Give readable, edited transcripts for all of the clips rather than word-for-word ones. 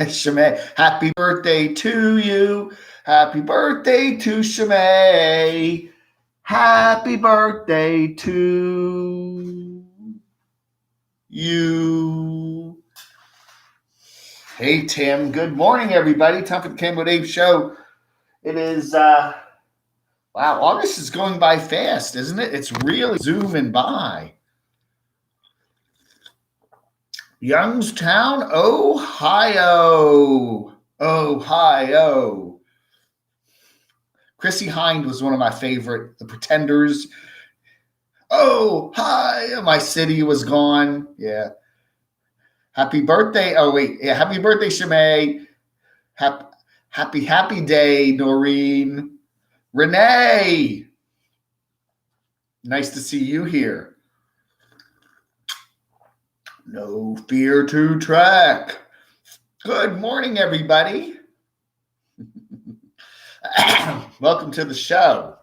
Shimei, happy birthday to you. Happy birthday to Shimei. Happy birthday to you. Hey, Tim. Good morning, everybody. Time for the Camo Dave Show. It is, wow, August is going by fast, isn't it? It's really zooming by. Youngstown, Ohio. Ohio. Chrissy Hind was one of my favorite. The Pretenders. Oh, hi. My city was gone. Yeah. Happy birthday. Oh, wait. Yeah. Happy birthday, Shimei. Happy day, Noreen. Renee. Nice to see you here. No fear to track. Good morning, everybody. Welcome to the show.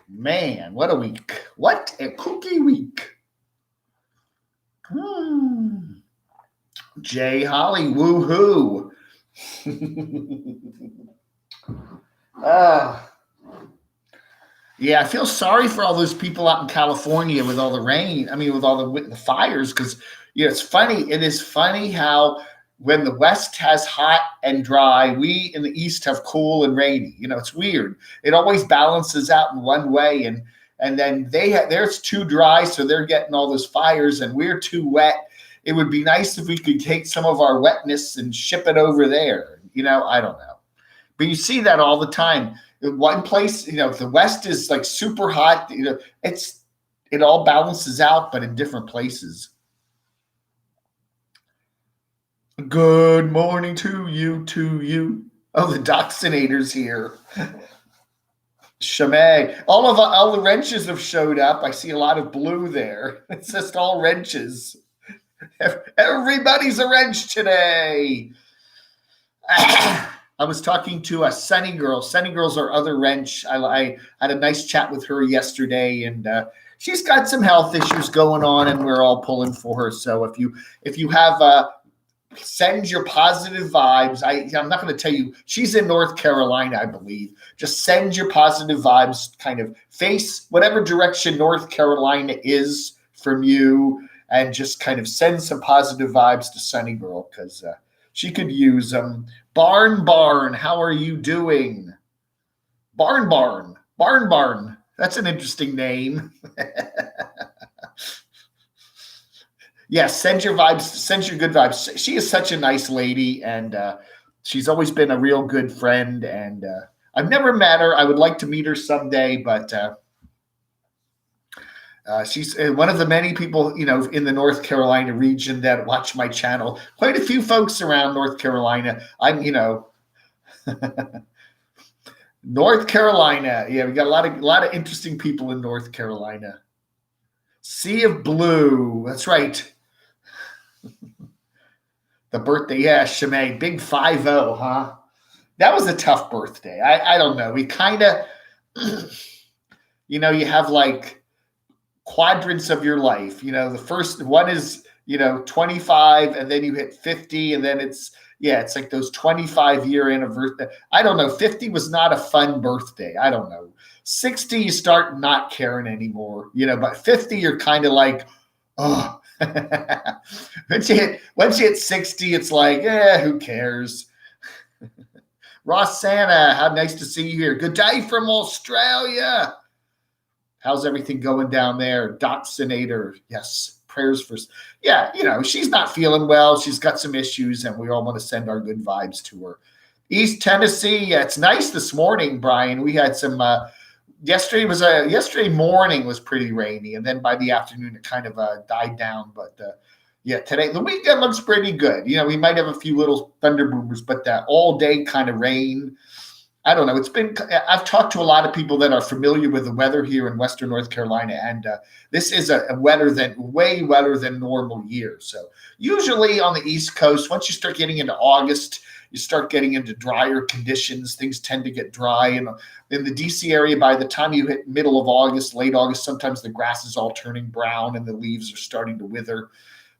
Man, what a week. What a cookie week. Jay Holly, woohoo. Yeah, I feel sorry for all those people out in California with all the rain. I mean, with all the fires, because it's funny. It is funny how when the West has hot and dry, we in the East have cool and rainy. It's weird. It always balances out in one way, and then theirs too dry, so they're getting all those fires, and we're too wet. It would be nice if we could take some of our wetness and ship it over there. I don't know, but you see that all the time. One place, if the West is like super hot, it all balances out, but in different places. Good morning to you. Oh, the Doxinator's here. Shimei. All the wrenches have showed up. I see a lot of blue there. It's just all wrenches. Everybody's a wrench today. I was talking to a Sunny Girl. Sunny Girl's our other wrench. I had a nice chat with her yesterday, and she's got some health issues going on, and we're all pulling for her. So if you have send your positive vibes. I'm not going to tell you. She's in North Carolina, I believe. Just send your positive vibes. Kind of face whatever direction North Carolina is from you, and just kind of send some positive vibes to Sunny Girl, because she could use them. Barn, how are you doing? Barn. That's an interesting name. Yes, send your vibes, send your good vibes. She is such a nice lady, and she's always been a real good friend, and I've never met her. I would like to meet her someday, but she's one of the many people, in the North Carolina region that watch my channel. Quite a few folks around North Carolina. I'm, North Carolina. Yeah, we got a lot of interesting people in North Carolina. Sea of Blue. That's right. The birthday, yeah, Shimei, big 5-0, huh? That was a tough birthday. I don't know. We kind of, you have like quadrants of your life. The first one is, 25, and then you hit 50, and then it's like those 25-year anniversary. I don't know. 50 was not a fun birthday. I don't know. 60, you start not caring anymore, but 50, you're kind of like, oh. Once you hit 60, it's like, who cares? Ross Santa, how nice to see you here. Good day from Australia. How's everything going down there? Doxinator, yes. Prayers for, she's not feeling well. She's got some issues, and we all want to send our good vibes to her. East Tennessee, yeah, it's nice this morning, Brian. We had some. Yesterday morning was pretty rainy, and then by the afternoon it kind of died down. But today the weekend looks pretty good. We might have a few little thunder boomers, but that all day kind of rain. I don't know. I've talked to a lot of people that are familiar with the weather here in Western North Carolina, and this is way wetter than normal year. So usually on the East Coast, once you start getting into August, you start getting into drier conditions. Things tend to get dry. And in the DC area, by the time you hit middle of August, late August, sometimes the grass is all turning brown and the leaves are starting to wither.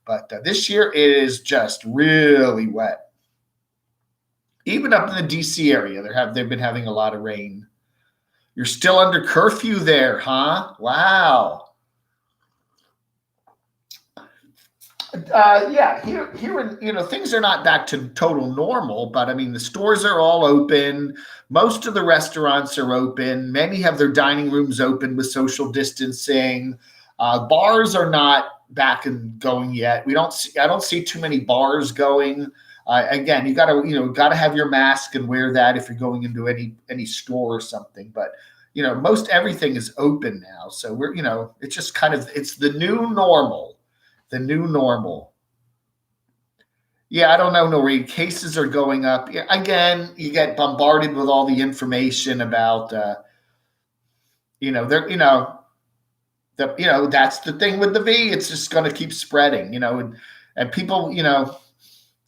But this year it is just really wet. Even up in the DC area, they've been having a lot of rain. You're still under curfew there, huh? Wow. Yeah, here, things are not back to total normal, but I mean, the stores are all open. Most of the restaurants are open. Many have their dining rooms open with social distancing. Bars are not back and going yet. I don't see too many bars going. Again, you got to have your mask and wear that if you're going into any store or something. But most everything is open now, so it's just it's the new normal. The new normal. Yeah, I don't know, Noreen. Cases are going up. Yeah, again, you get bombarded with all the information about, they're, that's the thing with the V. It's just going to keep spreading, and people,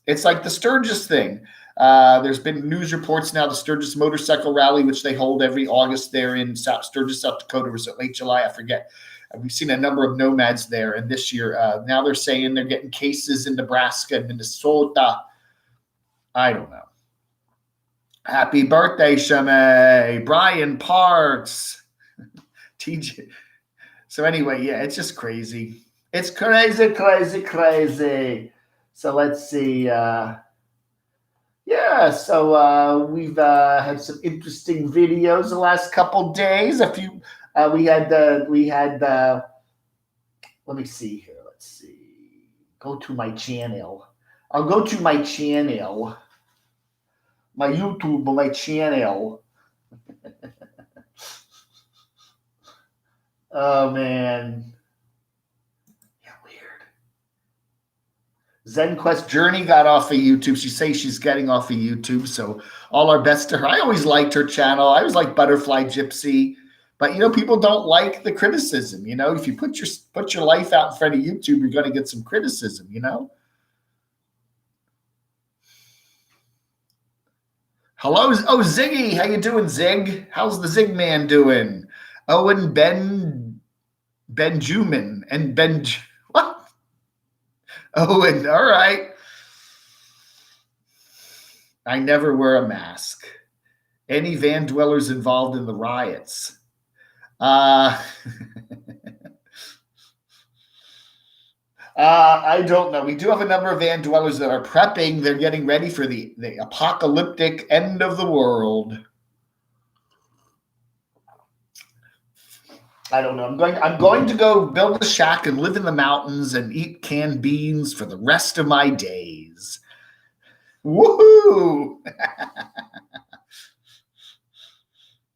it's like the Sturgis thing. There's been news reports now, the Sturgis Motorcycle Rally, which they hold every August there in Sturgis, South Dakota, or is it late July? I forget. We've seen a number of nomads there, and this year, now they're saying they're getting cases in Nebraska and Minnesota. I don't know. Happy birthday, Shame. Brian Parks. TJ. So anyway, yeah, it's just crazy. It's crazy, crazy, crazy. So let's see. So we've had some interesting videos the last couple days. A few. We had. Let me see here. Let's see. Go to my channel. I'll go to my channel. My YouTube, my channel. Oh man. Yeah, weird. ZenQuest Journey got off of YouTube. She says she's getting off of YouTube, so all our best to her. I always liked her channel. I always liked Butterfly Gypsy. But people don't like the criticism. If you put your life out in front of YouTube, you're going to get some criticism. Hello, Ziggy, how you doing, Zig? How's the Zig man doing? Owen Benjamin and what? Owen, all right. I never wear a mask. Any van dwellers involved in the riots? I don't know. We do have a number of van dwellers that are prepping. They're getting ready for the apocalyptic end of the world. I don't know. I'm going to go build a shack and live in the mountains and eat canned beans for the rest of my days. Woohoo!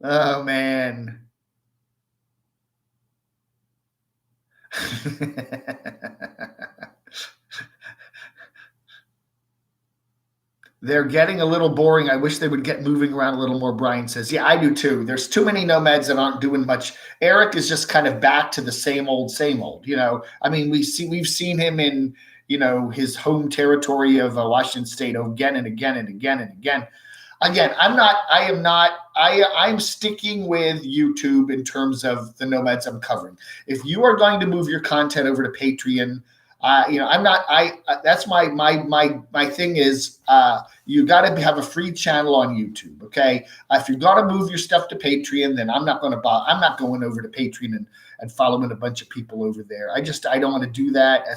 Oh man. They're getting a little boring. I wish they would get moving around a little more, Brian says. Yeah, I do too. There's too many nomads that aren't doing much. Eric is just kind of back to the same old, same old. I mean, we've seen him in, his home territory of Washington State again and again and again and again. Again, I'm sticking with YouTube in terms of the nomads I'm covering. If you are going to move your content over to Patreon, I'm not. That's my thing is you got to have a free channel on YouTube. Okay, if you're gonna move your stuff to Patreon, then I'm not going over to Patreon and following a bunch of people over there. I don't want to do that.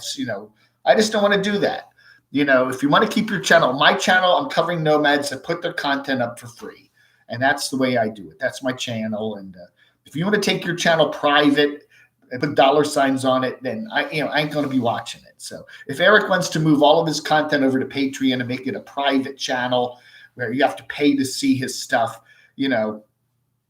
I just don't want to do that. If you want to keep your channel, my channel, I'm covering nomads that put their content up for free, and that's the way I do it. That's my channel, and if you want to take your channel private and put $ on it, then I ain't going to be watching it. So if Eric wants to move all of his content over to Patreon and make it a private channel where you have to pay to see his stuff,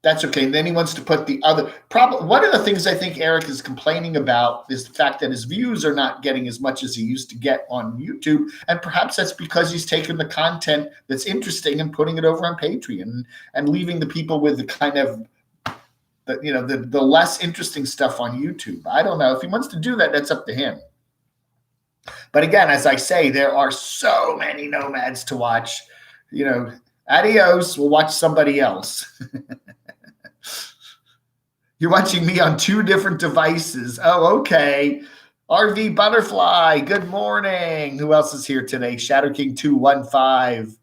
that's okay. And then he wants to put the other problem. One of the things I think Eric is complaining about is the fact that his views are not getting as much as he used to get on YouTube. And perhaps that's because he's taken the content that's interesting and putting it over on Patreon and leaving the people with the kind of the less interesting stuff on YouTube. I don't know. If he wants to do that, that's up to him. But again, as I say, there are so many nomads to watch. Adios. We'll watch somebody else. You're watching me on 2 different devices. Oh, okay. RV Butterfly, good morning. Who else is here today? Shadow King 215.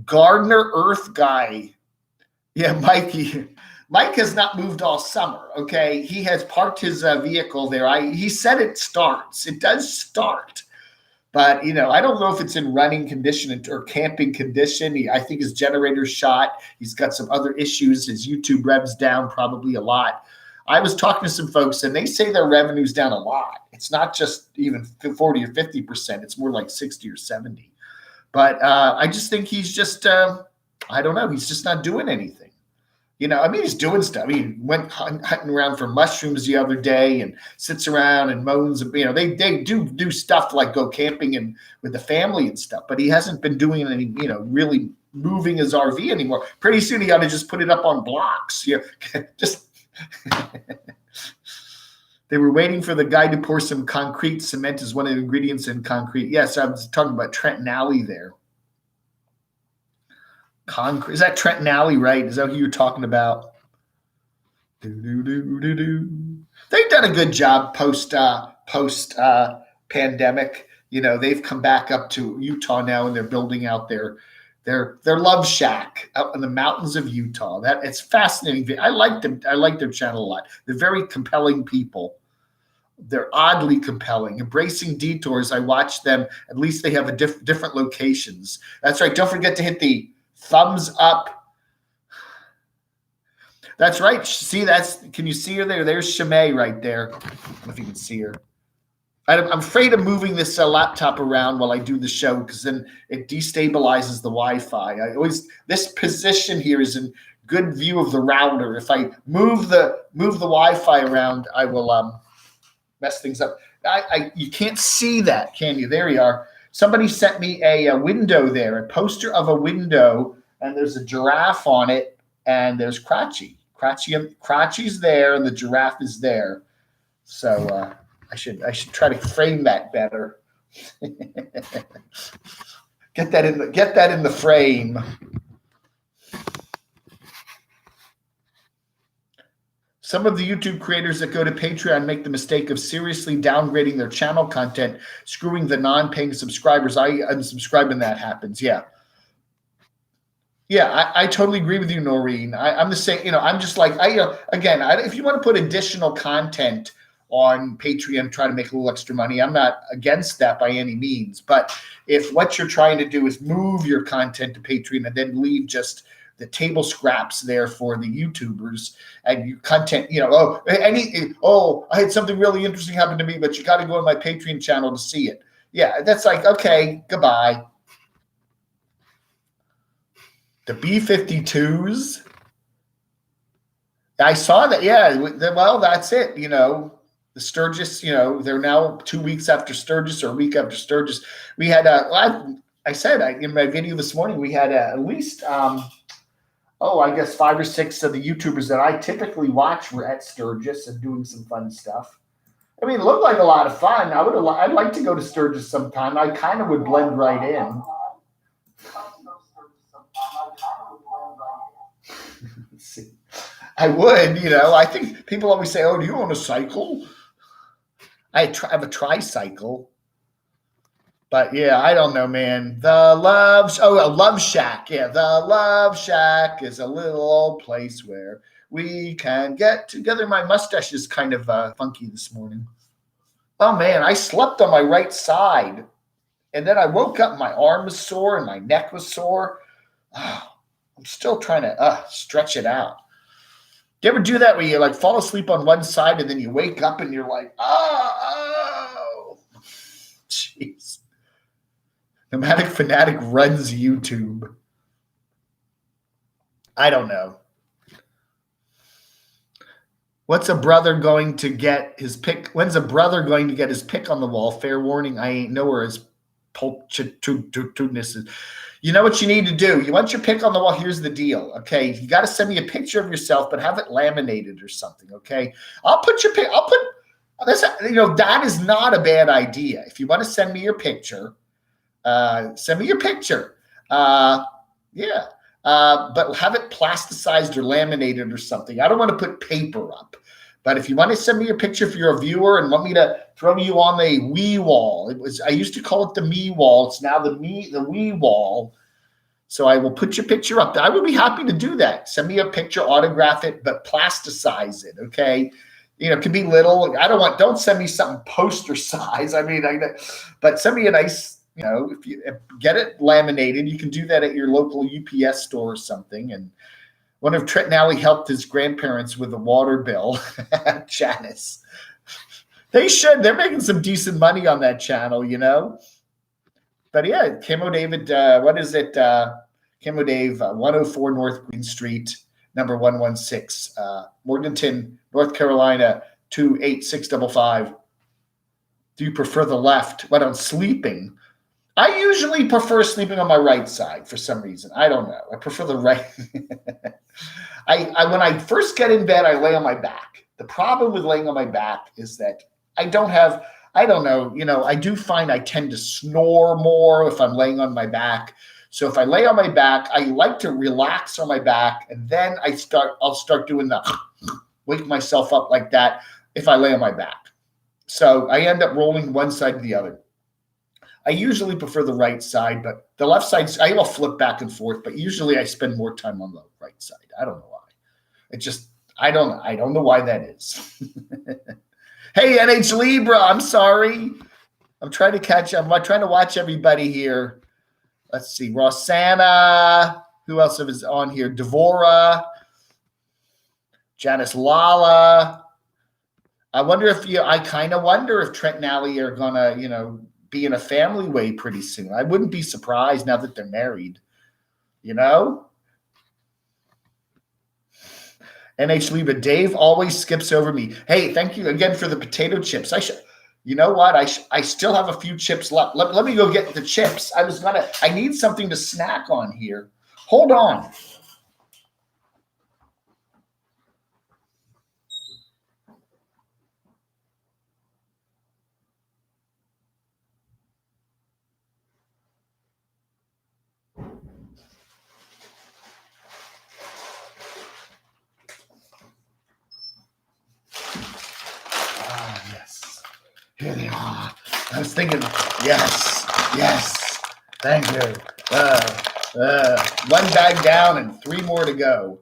Gardner Earth Guy. Yeah, Mikey. Mike has not moved all summer, okay? He has parked his vehicle there. He said it starts. It does start. But, I don't know if it's in running condition or camping condition. I think his generator's shot. He's got some other issues. His YouTube rev's down probably a lot. I was talking to some folks, and they say their revenue's down a lot. It's not just even 40 or 50%. It's more like 60 or 70. But I just think he's just, I don't know. He's just not doing anything. He's doing stuff. He went hunting around for mushrooms the other day and sits around and moans. They do stuff like go camping and with the family and stuff, but he hasn't been doing any, really moving his RV anymore. Pretty soon he got to just put it up on blocks. Just they were waiting for the guy to pour some concrete. Cement is one of the ingredients in concrete. Yes, I was talking about Trenton Alley there. Concrete. Is that Trenton Alley, right? Is that who you're talking about? They've done a good job post pandemic. They've come back up to Utah now, and they're building out their love shack out in the mountains of Utah. That it's fascinating. I like them. I like their channel a lot. They're very compelling people. They're oddly compelling. Embracing Detours. I watch them. At least they have a different locations. That's right. Don't forget to hit the thumbs up. That's right. See, can you see her there? There's Shimei right there. I don't know if you can see her. I'm afraid of moving this laptop around while I do the show because then it destabilizes the Wi-Fi. This position here is in good view of the router. If I move the Wi-Fi around, I will mess things up. You can't see that, can you? There you are. Somebody sent me a window there, a poster of a window, and there's a giraffe on it, and there's Cratchy. Cratchy's there, and the giraffe is there. So I should try to frame that better. Get that in the frame. Some of the YouTube creators that go to Patreon make the mistake of seriously downgrading their channel content, screwing the non-paying subscribers. I unsubscribe when that happens. Yeah. Yeah, I totally agree with you, Noreen. I'm the same. I'm just like, if you want to put additional content on Patreon, try to make a little extra money, I'm not against that by any means. But if what you're trying to do is move your content to Patreon and then leave just the table scraps there for the YouTubers and your content, I had something really interesting happen to me, but you got to go on my Patreon channel to see it. Yeah, that's like, okay, goodbye. The B-52s. I saw that. Yeah, well, that's it. The Sturgis, they're now 2 weeks after Sturgis or a week after Sturgis. We had, I said in my video this morning, we had at least, I guess 5 or 6 of the YouTubers that I typically watch were at Sturgis and doing some fun stuff. I mean, it looked like a lot of fun. I'd like to go to Sturgis sometime. I kind of would blend right in. I would, I think people always say, "Oh, do you own a cycle?" I have a tricycle. But yeah, I don't know, man. A Love Shack. Yeah, the Love Shack is a little old place where we can get together. My mustache is kind of funky this morning. Oh man, I slept on my right side, and then I woke up. My arm was sore and my neck was sore. Oh, I'm still trying to stretch it out. Do you ever do that where you like fall asleep on one side and then you wake up and you're like, oh, jeez. Nomadic Fanatic runs YouTube. I don't know. When's a brother going to get his pick on the wall? Fair warning, I ain't nowhere as pulchitudinous. You know what you need to do? You want your pick on the wall? Here's the deal, okay? You got to send me a picture of yourself, but have it laminated or something, okay? That is not a bad idea. If you want to send me your picture, send me your picture. But have it plasticized or laminated or something. I don't want to put paper up. But if you want to send me your picture if you're a viewer and want me to throw you on the Wii wall, I used to call it the me wall. It's now the Wii wall. So I will put your picture up. I would be happy to do that. Send me a picture, autograph it, but plasticize it, okay? It can be little. Don't send me something poster size. But send me a nice, if you get it laminated, you can do that at your local UPS store or something. And one of Trent Nally helped his grandparents with a water bill, Janice. They should. They're making some decent money on that channel, But yeah, Camo David, what is it? Camo Dave, 104 North Green Street, number 116, Morganton, North Carolina, 28655. Do you prefer the left? When I'm sleeping, I usually prefer sleeping on my right side for some reason. I don't know. I prefer the right. When I first get in bed, I lay on my back. The problem with laying on my back is that I don't know. I do find I tend to snore more if I'm laying on my back. So if I lay on my back, I like to relax on my back, and then I'll start doing the wake myself up like that if I lay on my back. So I end up rolling one side to the other. I usually prefer the right side, but the left side, I will flip back and forth, but usually I spend more time on the right side. I don't know why. I don't know why that is. Hey, NH Libra, I'm sorry. I'm trying to catch up. I'm trying to watch everybody here. Let's see. Rosanna. Who else is on here? Devora. Janice Lala. I kind of wonder if Trent and Allie are going to, be in a family way pretty soon. I wouldn't be surprised now that they're married. NH Libra, Dave always skips over me. Hey, thank you again for the potato chips. You know what? I still have a few chips left. Let me go get the chips. I need something to snack on here. Hold on. Here they are. I was thinking, yes. Thank you. One bag down and 3 more to go.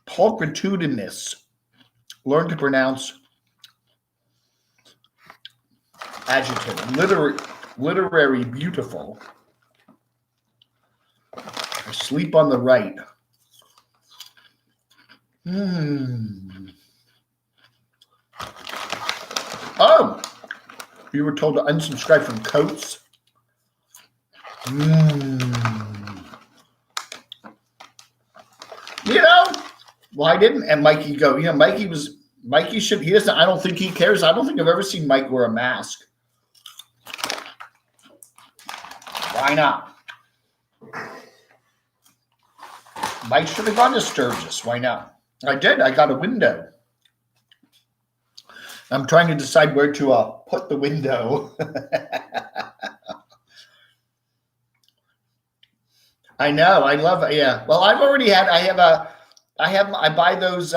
Pulchritudinous. Learn to pronounce adjective. Literary beautiful. Sleep on the right. Oh, you were told to unsubscribe from Coates. Well, I didn't. And Mikey go, he doesn't, I don't think he cares. I don't think I've ever seen Mike wear a mask. Why not? Mike should have gone to Sturgis. Why not? I did. I got a window. I'm trying to decide where to put the window. I know. I love it. Yeah. Well, I've already had. I buy those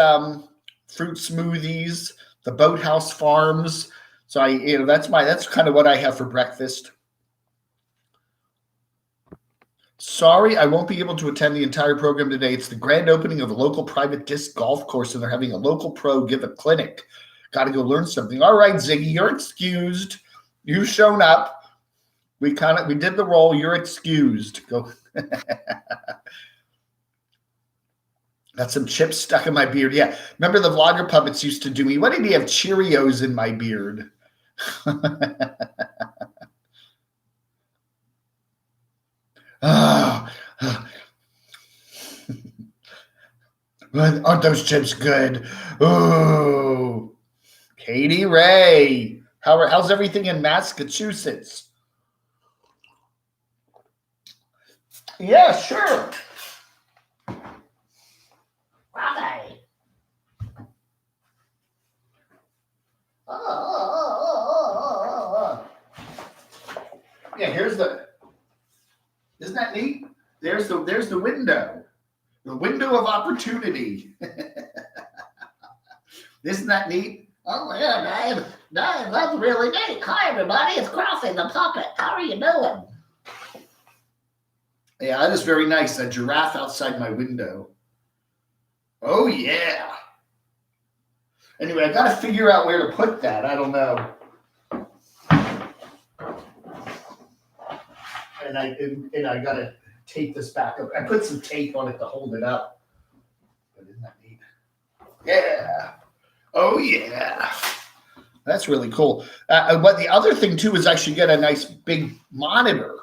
fruit smoothies, the Boathouse Farms. So that's kind of what I have for breakfast. Sorry, I won't be able to attend the entire program today. It's the grand opening of a local private disc golf course, and they're having a local pro give a clinic. Got to go learn something. All right, Ziggy, you're excused. You've shown up. We did the roll. You're excused. Go. Got some chips stuck in my beard. Yeah, remember the vlogger puppets used to do me. What did he have? Cheerios in my beard. Aren't those chips good? Ooh. Katie Ray. How's everything in Massachusetts? Yeah, sure. Why? Yeah, isn't that neat? There's the window. The window of opportunity. Isn't that neat? Oh, yeah, That's really neat. Hi, everybody. It's Crossy the Puppet. How are you doing? Yeah, that is very nice. A giraffe outside my window. Oh, yeah. Anyway, I got to figure out where to put that. I don't know. And I got to tape this back up. I put some tape on it to hold it up. But isn't that neat? Yeah. Oh, yeah. That's really cool. But the other thing, too, is I should get a nice big monitor,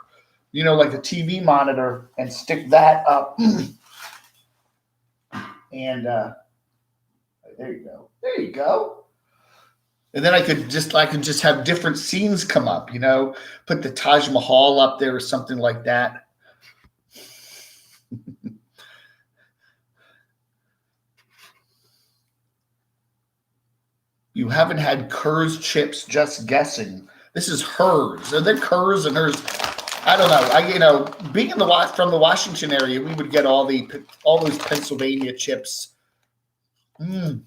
like a TV monitor, and stick that up. And there you go. There you go. And then I could just have different scenes come up, put the Taj Mahal up there or something like that. You haven't had Kerr's chips, just guessing. This is hers. Are there Kerr's and hers? I don't know. Being from the Washington area, we would get all those Pennsylvania chips. They're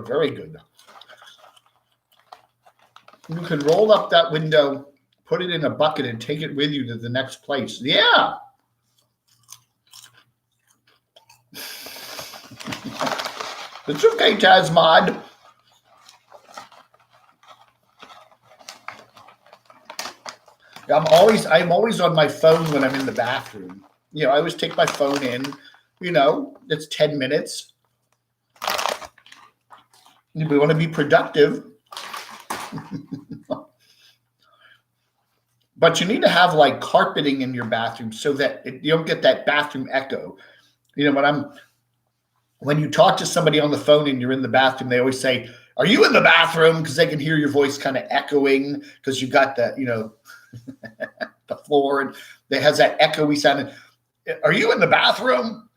very good. You can roll up that window, put it in a bucket, and take it with you to the next place. Yeah. It's okay, Tazmod. I'm always on my phone when I'm in the bathroom. I always take my phone in. It's 10 minutes. We want to be productive. But you need to have like carpeting in your bathroom so that you don't get that bathroom echo. When you talk to somebody on the phone and you're in the bathroom, they always say, "Are you in the bathroom?" Because they can hear your voice kind of echoing because you got the, the floor, and it has that echoey sound. Are you in the bathroom?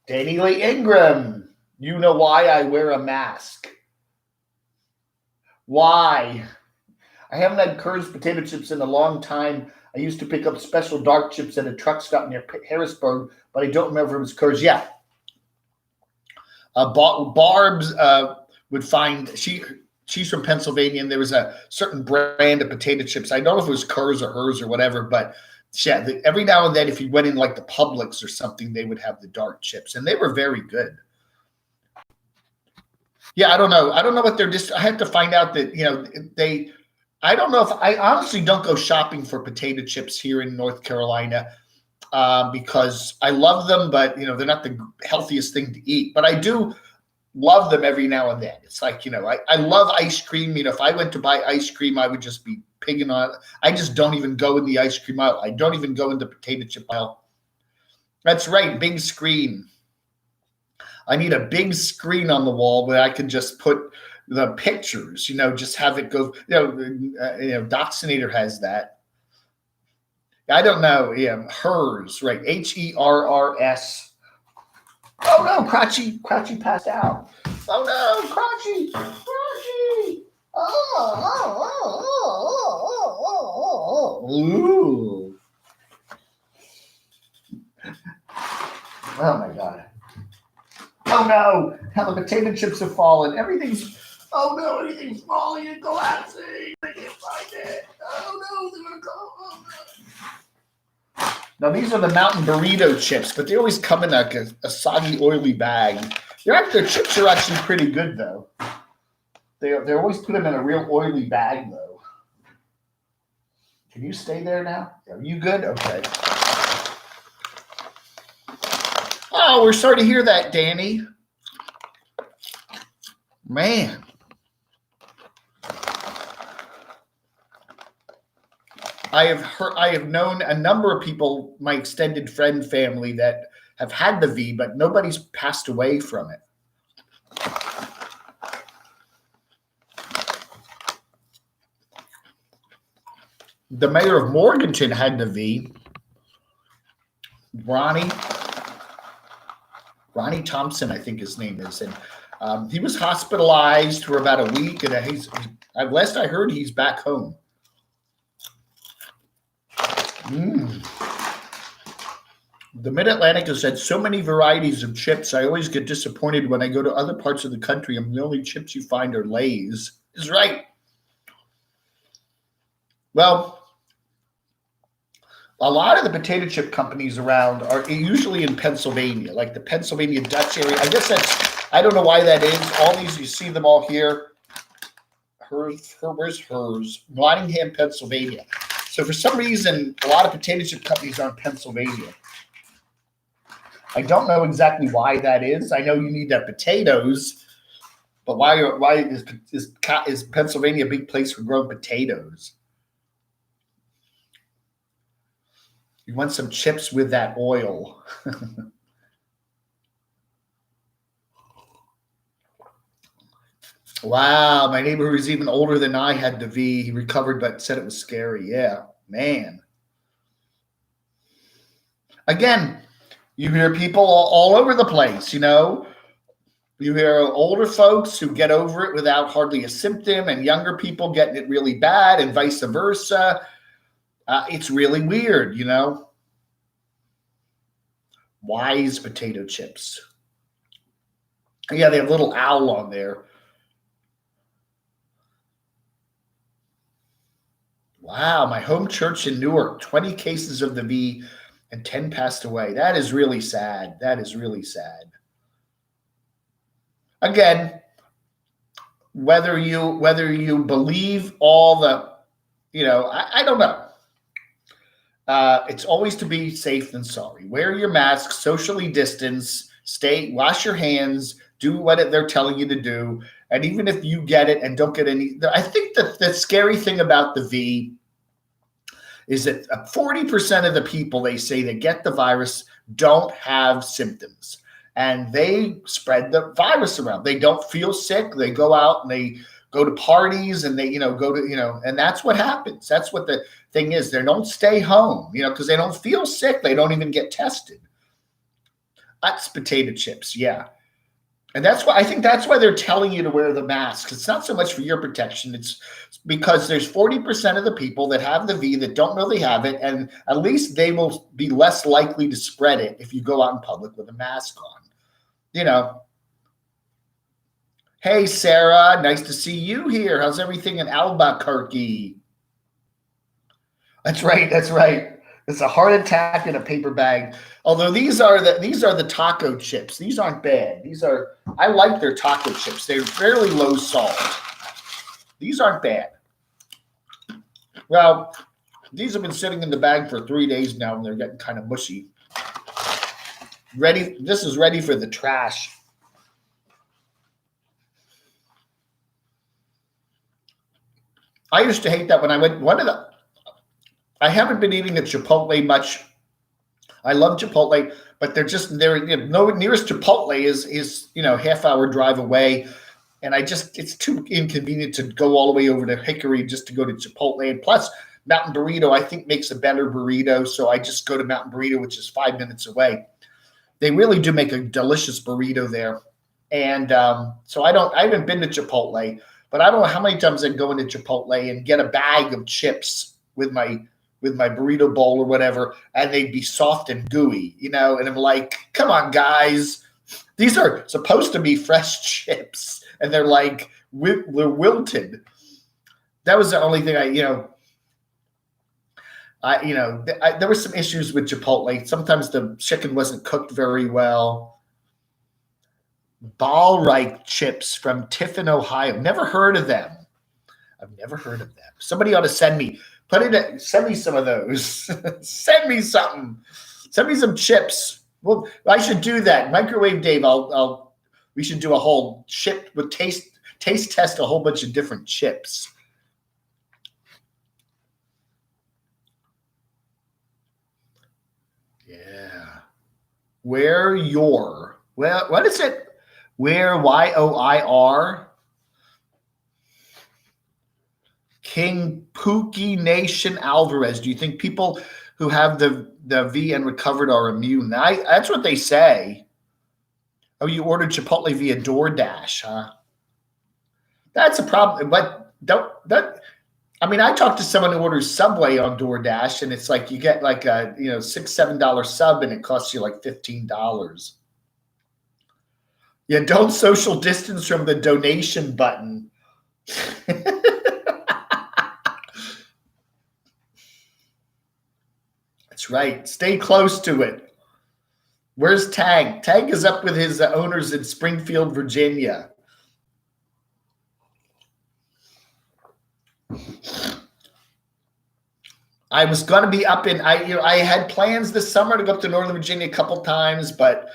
Danny Lee Ingram, you know why I wear a mask. Why? I haven't had Kerr's potato chips in a long time. I used to pick up special dark chips at a truck stop near Harrisburg, but I don't remember if it was Kerr's. Yeah. Barb's would find, she's from Pennsylvania, and there was a certain brand of potato chips. I don't know if it was Kerr's or hers or whatever, but yeah, every now and then if you went in like the Publix or something, they would have the dark chips, and they were very good. Yeah, I don't know what they're I have to find out that, I don't know if I honestly don't go shopping for potato chips here in North Carolina because I love them, but they're not the healthiest thing to eat. But I do love them every now and then. It's like, I love ice cream. If I went to buy ice cream, I would just be pigging on it. I just don't even go in the ice cream aisle. I don't even go in the potato chip aisle. That's right, big screen. I need a big screen on the wall where I can just put the pictures, just have it go, Doxinator has that. I don't know. Yeah, hers, right. HERRS. Oh no, Crotchy passed out. Oh no, Crotchy. Ooh. Oh my God. Oh no, how the potato chips have fallen. Everything's falling and collapsing. I can't find it. Oh no, they're gonna go. Oh no. Now these are the mountain burrito chips, but they always come in like a soggy, oily bag. Their chips are actually pretty good though. They always put them in a real oily bag though. Can you stay there now? Are you good? Okay. Oh, we're sorry to hear that, Danny. Man. I have known a number of people, my extended friend family, that have had the V, but nobody's passed away from it. The mayor of Morganton had the V. Ronnie Thompson, I think his name is, and he was hospitalized for about a week, and last I heard, he's back home. The Mid-Atlantic has had so many varieties of chips. I always get disappointed when I go to other parts of the country and the only chips you find are Lay's. Is right. Well, a lot of the potato chip companies around are usually in Pennsylvania, like the Pennsylvania Dutch area. I guess I don't know why that is. All these, you see them all here. Where's hers? Nottingham, Pennsylvania. So for some reason, a lot of potato chip companies are in Pennsylvania. I don't know exactly why that is. I know you need to have potatoes, but why is Pennsylvania a big place for growing potatoes? You want some chips with that oil. Wow, my neighbor who's even older than I had the V. He recovered, but said it was scary. Yeah, man. Again, you hear people all over the place, you know. You hear older folks who get over it without hardly a symptom, and younger people getting it really bad, and vice versa. It's really weird, you know. Wise potato chips. Yeah, they have a little owl on there. Wow, my home church in Newark, 20 cases of the V and 10 passed away. That is really sad. That is really sad. Again, whether you believe all the, I don't know. It's always to be safe than sorry. Wear your mask, socially distance, wash your hands, do what they're telling you to do. And even if you get it and don't get any, I think that the scary thing about the V is that 40% of the people they say that get the virus don't have symptoms. And they spread the virus around. They don't feel sick. They go out and they go to parties and they, and that's what happens. That's what the thing is. They don't stay home, because they don't feel sick. They don't even get tested. That's potato chips. Yeah. And I think that's why they're telling you to wear the mask. It's not so much for your protection. It's because there's 40% of the people that have the V that don't know they have it. And at least they will be less likely to spread it if you go out in public with a mask on. Hey, Sarah, nice to see you here. How's everything in Albuquerque? That's right. That's right. It's a heart attack in a paper bag. Although these are the taco chips. These aren't bad. I like their taco chips. They're fairly low salt. These aren't bad. Well, these have been sitting in the bag for 3 days now, and they're getting kind of mushy. This is ready for the trash. I used to hate that when I went. I haven't been eating at Chipotle much. I love Chipotle, but nearest Chipotle is half-hour drive away, and it's too inconvenient to go all the way over to Hickory just to go to Chipotle. And plus, Mountain Burrito I think makes a better burrito, so I just go to Mountain Burrito, which is 5 minutes away. They really do make a delicious burrito there, and so I haven't been to Chipotle, but I don't know how many times I go into Chipotle and get a bag of chips with my burrito bowl or whatever, and they'd be soft and gooey, and I'm like, come on, guys. These are supposed to be fresh chips, and they're like, they're wilted. That was the only thing there were some issues with Chipotle. Sometimes the chicken wasn't cooked very well. Ballreich chips from Tiffin, Ohio. Never heard of them. I've never heard of them. Somebody ought to send me some of those. Send me something. Send me some chips. Well, I should do that. Microwave Dave, we should do a whole chip with taste test a whole bunch of different chips. Yeah. What is it? YOIR? King Pookie Nation Alvarez. Do you think people who have the V and recovered are immune? That's what they say. Oh, you ordered Chipotle via DoorDash, huh? That's a problem. But I mean, I talked to someone who orders Subway on DoorDash, and it's like you get like a $6-7 sub, and it costs you like $15. Yeah, don't social distance from the donation button. That's right. Stay close to it. Where's Tag? Tag is up with his owners in Springfield, Virginia. I was going to be up in I had plans this summer to go up to Northern Virginia a couple times, but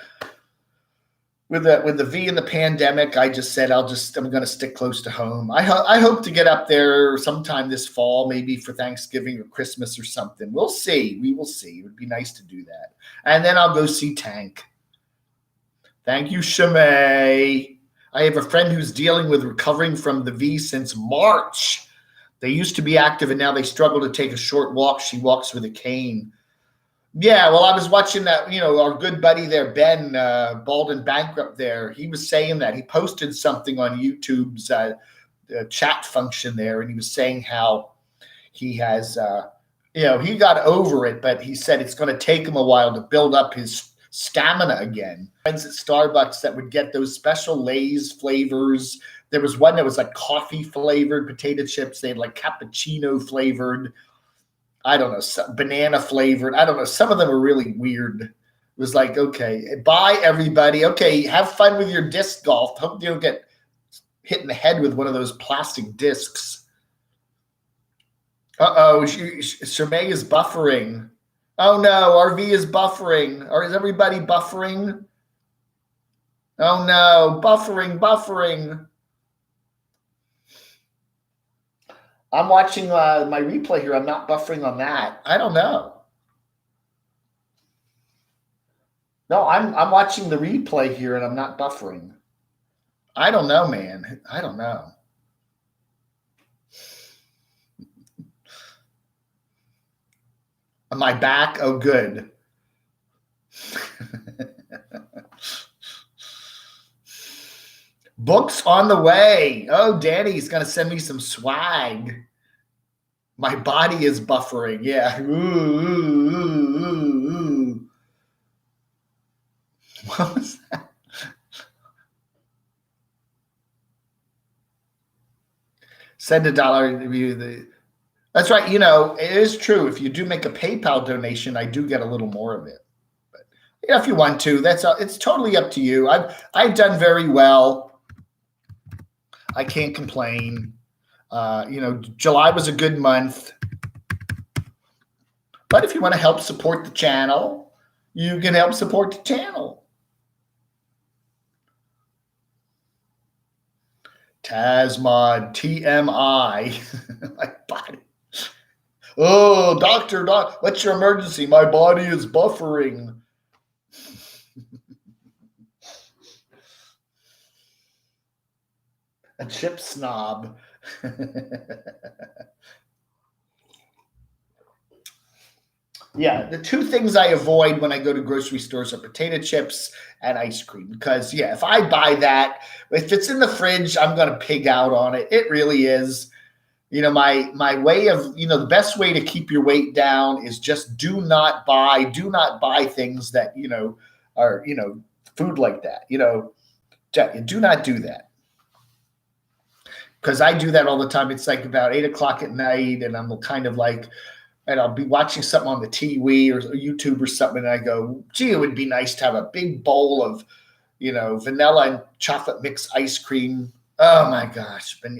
with the V and the pandemic, I just said I'm going to stick close to home. I hope to get up there sometime this fall, maybe for Thanksgiving or Christmas or something. We'll see. We will see. It would be nice to do that, and then I'll go see Tank. Thank you, Shamay. I have a friend who's dealing with recovering from the V since March. They used to be active, and now they struggle to take a short walk. She walks with a cane. Yeah, well, I was watching that, our good buddy there, Ben, Bald and Bankrupt there. He was saying that. He posted something on YouTube's chat function there, and he was saying how he has, he got over it, but he said it's going to take him a while to build up his stamina again. Friends at Starbucks that would get those special Lay's flavors. There was one that was like coffee flavored potato chips. They had like cappuccino flavored. I don't know, banana flavored. I don't know. Some of them are really weird. It was like, okay, bye everybody. Okay, have fun with your disc golf. Hope you don't get hit in the head with one of those plastic discs. Uh-oh, Shermay is buffering. Oh no, RV is buffering. Or is everybody buffering? Oh no, buffering. I'm watching my replay here. I'm not buffering on that. I don't know. No, I'm watching the replay here and I'm not buffering. I don't know, man. I don't know. Am I back? Oh, good. Books on the way. Oh, Danny's going to send me some swag. My body is buffering. Yeah. Ooh. What was that? Send $1. That's right. It is true. If you do make a PayPal donation, I do get a little more of it. But if you want to, it's totally up to you. I've done very well. I can't complain. July was a good month. But if you want to help support the channel, you can help support the channel. Tasmod, TMI. My body. Oh, doctor, what's your emergency? My body is buffering. A chip snob. Yeah, the two things I avoid when I go to grocery stores are potato chips and ice cream. Because, if I buy that, if it's in the fridge, I'm going to pig out on it. It really is. My way of, the best way to keep your weight down is just do not buy things that, are, food like that. Do not do that. Because I do that all the time. It's like about 8 o'clock at night, and I'm kind of like, and I'll be watching something on the TV or YouTube or something, and I go, gee, it would be nice to have a big bowl of, vanilla and chocolate mix ice cream. Oh my gosh. And,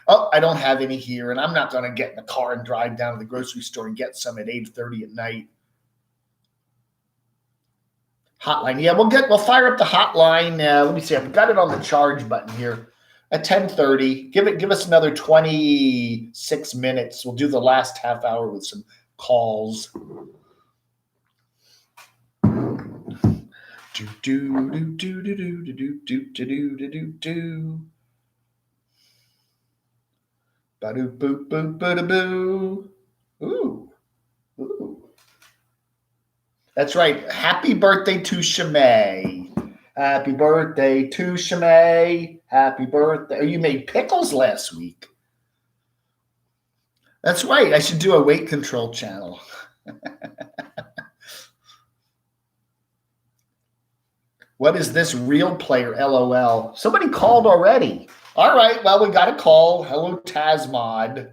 I don't have any here, and I'm not going to get in the car and drive down to the grocery store and get some at 8:30 at night. Hotline. Yeah, we'll fire up the hotline. Let me see. I've got it on the charge button here. At 10:30, give us another 26 minutes. We'll do the last half hour with some calls. Ooh. That's right. Happy birthday to Shamay. Happy birthday to Shamay. Happy birthday. Oh, you made pickles last week. That's right. I should do a weight control channel. What is this real player? LOL. Somebody called already. All right. Well, we got a call. Hello, Tazmod.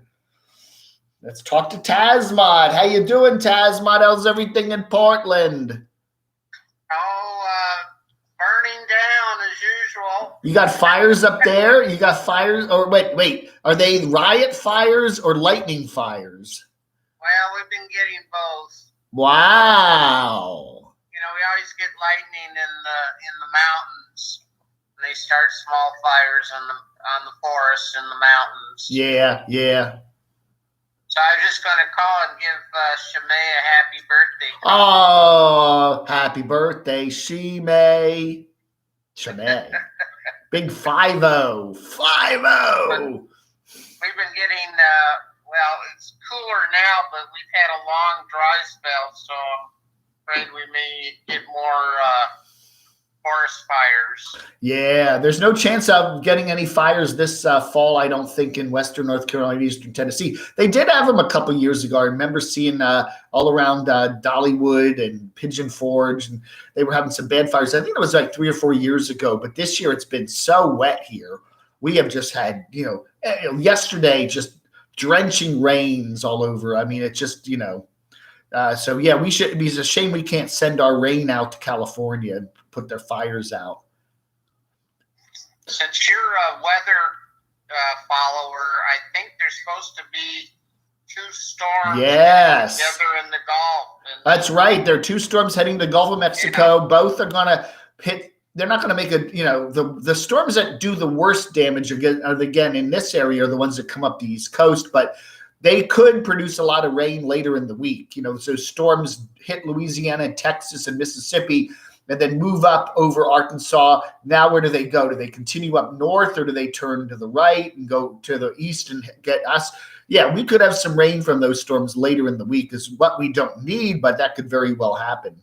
Let's talk to Tazmod. How you doing, Tazmod? How's everything in Portland? Burning down as usual. You got fires up there? You got fires? Or wait. Are they riot fires or lightning fires? Well, we've been getting both. Wow. You know, we always get lightning in the mountains. And they start small fires on the forests in the mountains. Yeah. So I was just going to call and give Shimei a happy birthday. Oh, happy birthday, Shimei. Big 5-0. 5-0. We've been getting, well, it's cooler now, but we've had a long dry spell, so I'm afraid we may get more forest fires. Yeah, there's no chance of getting any fires this fall, I don't think, in western North Carolina, eastern Tennessee. They did have them a couple years ago. I remember seeing all around Dollywood and Pigeon Forge, and they were having some bad fires. I think it was like 3 or 4 years ago, but this year it's been so wet here. We have just had, yesterday, just drenching rains all over. I mean, it's just, so yeah, it's a shame we can't send our rain out to California and put their fires out. Since you're a weather follower, I think there's supposed to be 2 storms together in the Gulf. That's right. There are 2 storms heading to the Gulf of Mexico. Yeah. Both are going to hit. They're not going to make the storms that do the worst damage again in this area are the ones that come up the East Coast, but they could produce a lot of rain later in the week. So storms hit Louisiana, Texas, and Mississippi, and then move up over Arkansas. Now where do they go? Do they continue up north, or do they turn to the right and go to the east and get us? Yeah, we could have some rain from those storms later in the week is what we don't need, but that could very well happen.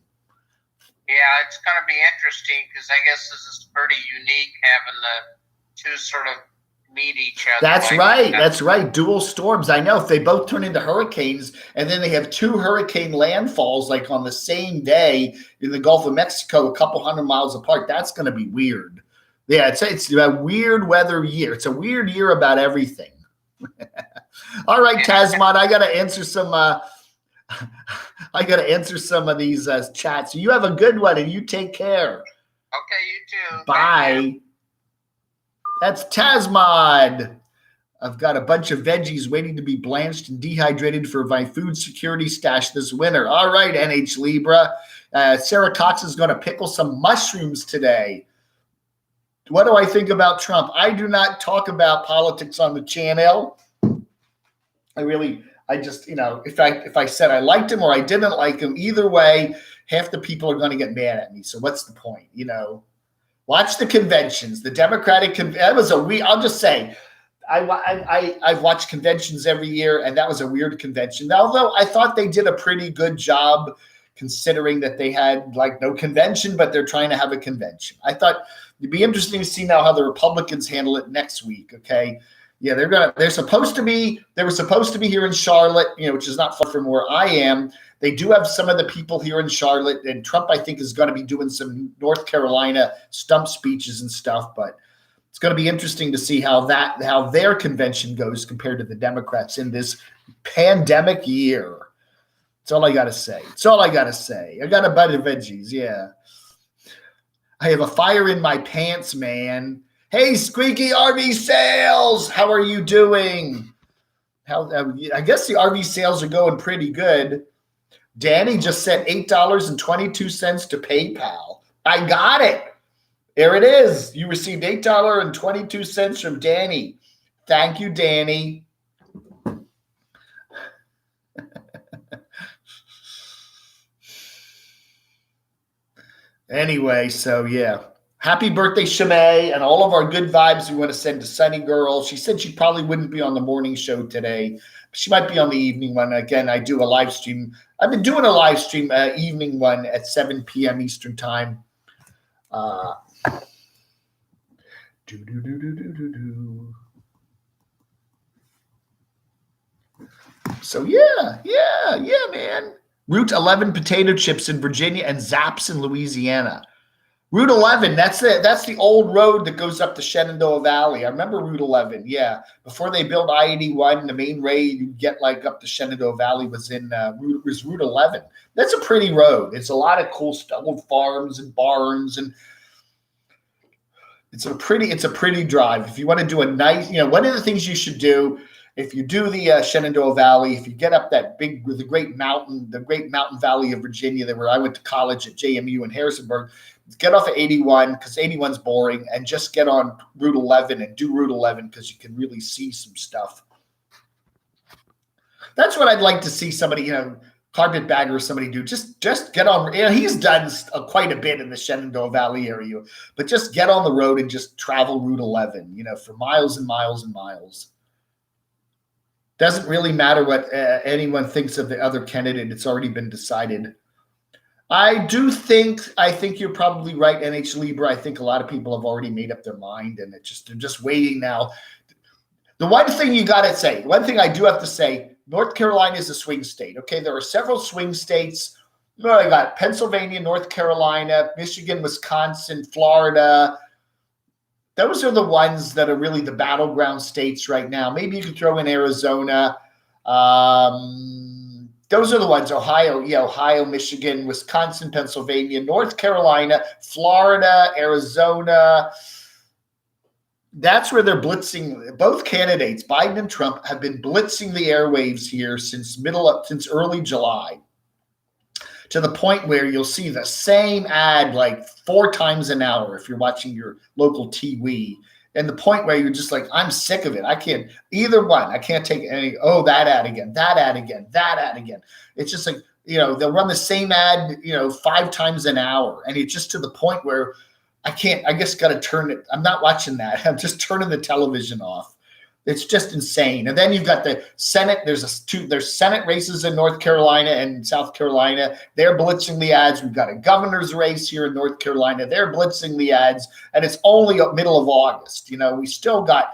Yeah, it's going to be interesting because I guess this is pretty unique having the 2 sort of meet each other. That's right. Dual storms. I know if they both turn into hurricanes and then they have 2 hurricane landfalls like on the same day in the Gulf of Mexico, a couple hundred miles apart, that's going to be weird. Yeah, it's a weird weather year. It's a weird year about everything. All right, Tazmod, I got to answer some of these chats. You have a good one and you take care. Okay, you too. Bye. That's Tazmod. I've got a bunch of veggies waiting to be blanched and dehydrated for my food security stash this winter. All right, NH Libra. Sarah Cox is going to pickle some mushrooms today. What do I think about Trump? I do not talk about politics on the channel. I just, if I said I liked him or I didn't like him, either way, half the people are going to get mad at me. So what's the point, Watch the conventions. The Democratic I'll just say, I've watched conventions every year, and that was a weird convention. Although I thought they did a pretty good job considering that they had like no convention, but they're trying to have a convention. I thought it'd be interesting to see now how the Republicans handle it next week. Okay. Yeah, they were supposed to be here in Charlotte, which is not far from where I am. They do have some of the people here in Charlotte, and Trump, I think, is going to be doing some North Carolina stump speeches and stuff, but it's going to be interesting to see how their convention goes compared to the Democrats in this pandemic year. That's all I got to say. I got a bunch of veggies. Yeah. I have a fire in my pants, man. Hey, Squeaky RV Sales. How are you doing? I guess the RV sales are going pretty good. Danny just sent $8.22 to PayPal. I got it. There it is. You received $8.22 from Danny. Thank you, Danny. Anyway, so yeah. Happy birthday, Shimei, and all of our good vibes we want to send to Sunny Girl. She said she probably wouldn't be on the morning show today. She might be on the evening one. Again, I do a live stream. I've been doing a live stream evening one at 7 p.m. Eastern time. So yeah, man. Route 11 potato chips in Virginia and Zaps in Louisiana. Route 11, that's the old road that goes up the Shenandoah Valley. I remember Route 11, yeah. Before they built I-81, the main road you get like up the Shenandoah Valley was Route 11. That's a pretty road. It's a lot of cool stuff, old farms and barns, and it's a pretty drive. If you want to do a nice, one of the things you should do if you do the Shenandoah Valley, if you get up the great mountain valley of Virginia, where I went to college at JMU in Harrisonburg, get off at 81 because 81's boring, and just get on Route 11 and do Route 11 because you can really see some stuff. That's what I'd like to see somebody, Carpetbagger or somebody do. Just get on. He's done quite a bit in the Shenandoah Valley area, but just get on the road and just travel Route 11, for miles and miles and miles. Doesn't really matter what anyone thinks of the other candidate. It's already been decided. I think you're probably right, NH Libra. I think a lot of people have already made up their mind, and they're just waiting now. The one thing I do have to say, North Carolina is a swing state. Okay, there are several swing states. I got Pennsylvania, North Carolina, Michigan, Wisconsin, Florida. Those are the ones that are really the battleground states right now. Maybe you could throw in Arizona. Those are the ones: Ohio, Michigan, Wisconsin, Pennsylvania, North Carolina, Florida, Arizona. That's where they're blitzing. Both candidates, Biden and Trump, have been blitzing the airwaves here since early July, to the point where you'll see the same ad like 4 times an hour if you're watching your local TV. And the point where you're just like, I'm sick of it. I can't, either one. I can't take any, that ad again, that ad again, that ad again. It's just like, they'll run the same ad, 5 times an hour. And it's just to the point where I just got to turn it. I'm not watching that. I'm just turning the television off. It's just insane. And then you've got the Senate. There's Senate races in North Carolina and South Carolina. They're blitzing the ads. We've got a governor's race here in North Carolina. They're blitzing the ads. And it's only middle of August. We still got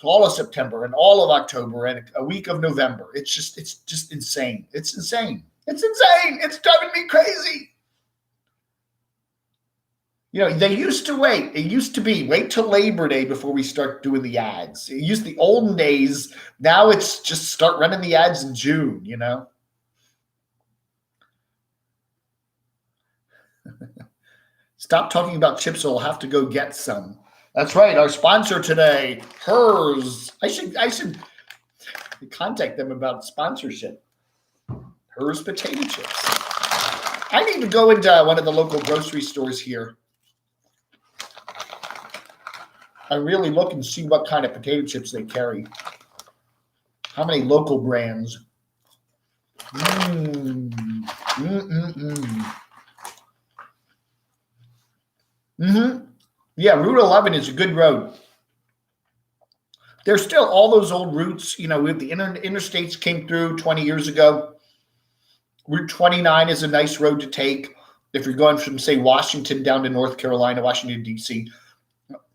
all of September and all of October and a week of November. It's just insane. It's insane. It's insane. It's driving me crazy. They used to wait. It used to be wait till Labor Day before we start doing the ads. It used the olden days. Now it's just start running the ads in June, Stop talking about chips, or we'll have to go get some. That's right. Our sponsor today, Hers. I should contact them about sponsorship. Hers potato chips. I need to go into one of the local grocery stores here. I really look and see what kind of potato chips they carry. How many local brands? Yeah, Route 11 is a good road. There's still all those old routes. The interstates came through 20 years ago. Route 29 is a nice road to take if you're going from, say, Washington down to North Carolina, Washington, D.C.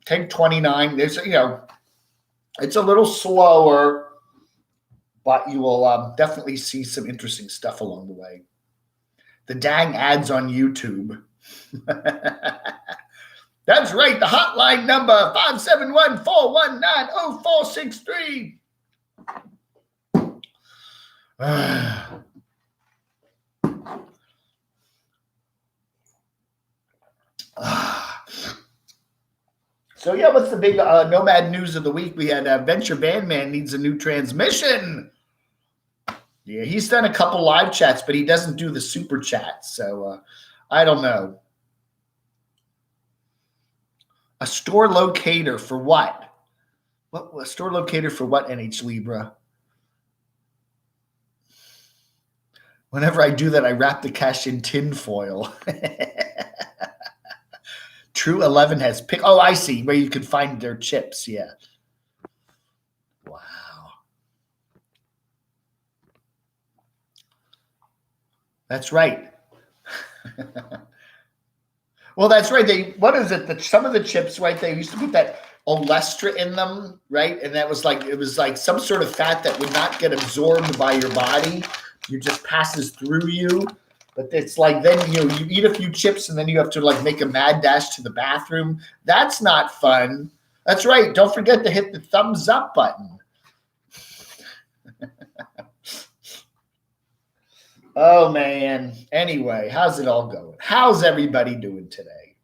Take 29. There's, it's a little slower, but you will definitely see some interesting stuff along the way. The dang ads on YouTube. That's right. The hotline number, 571-419-0463. So yeah, what's the big Nomad news of the week? We had Venture Bandman needs a new transmission. Yeah, he's done a couple live chats, but he doesn't do the super chats. So I don't know. A store locator for what? What a store locator for what, NH Libra? Whenever I do that, I wrap the cash in tin foil. True 11 has pick. Oh, I see where you can find their chips. Yeah. Wow. That's right. Well, that's right. What is it? Some of the chips, right? They used to put that olestra in them, right? And it was like some sort of fat that would not get absorbed by your body. It just passes through you. But it's like then you eat a few chips and then you have to like make a mad dash to the bathroom. That's not fun. That's right. Don't forget to hit the thumbs up button. Oh man. Anyway, how's it all going? How's everybody doing today?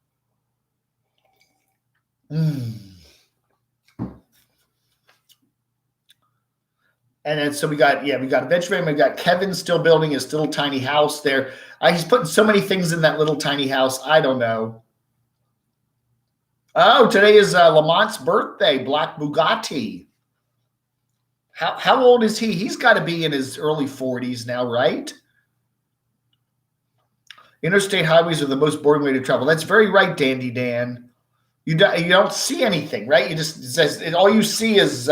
And then so we got Benjamin, we got Kevin still building his little tiny house there. He's putting so many things in that little tiny house. I don't know. Oh, today is Lamont's birthday, Black Bugatti. How old is he? He's got to be in his early 40s now, right? Interstate highways are the most boring way to travel. That's very right, Dandy Dan. You don't see anything, right? You just all you see is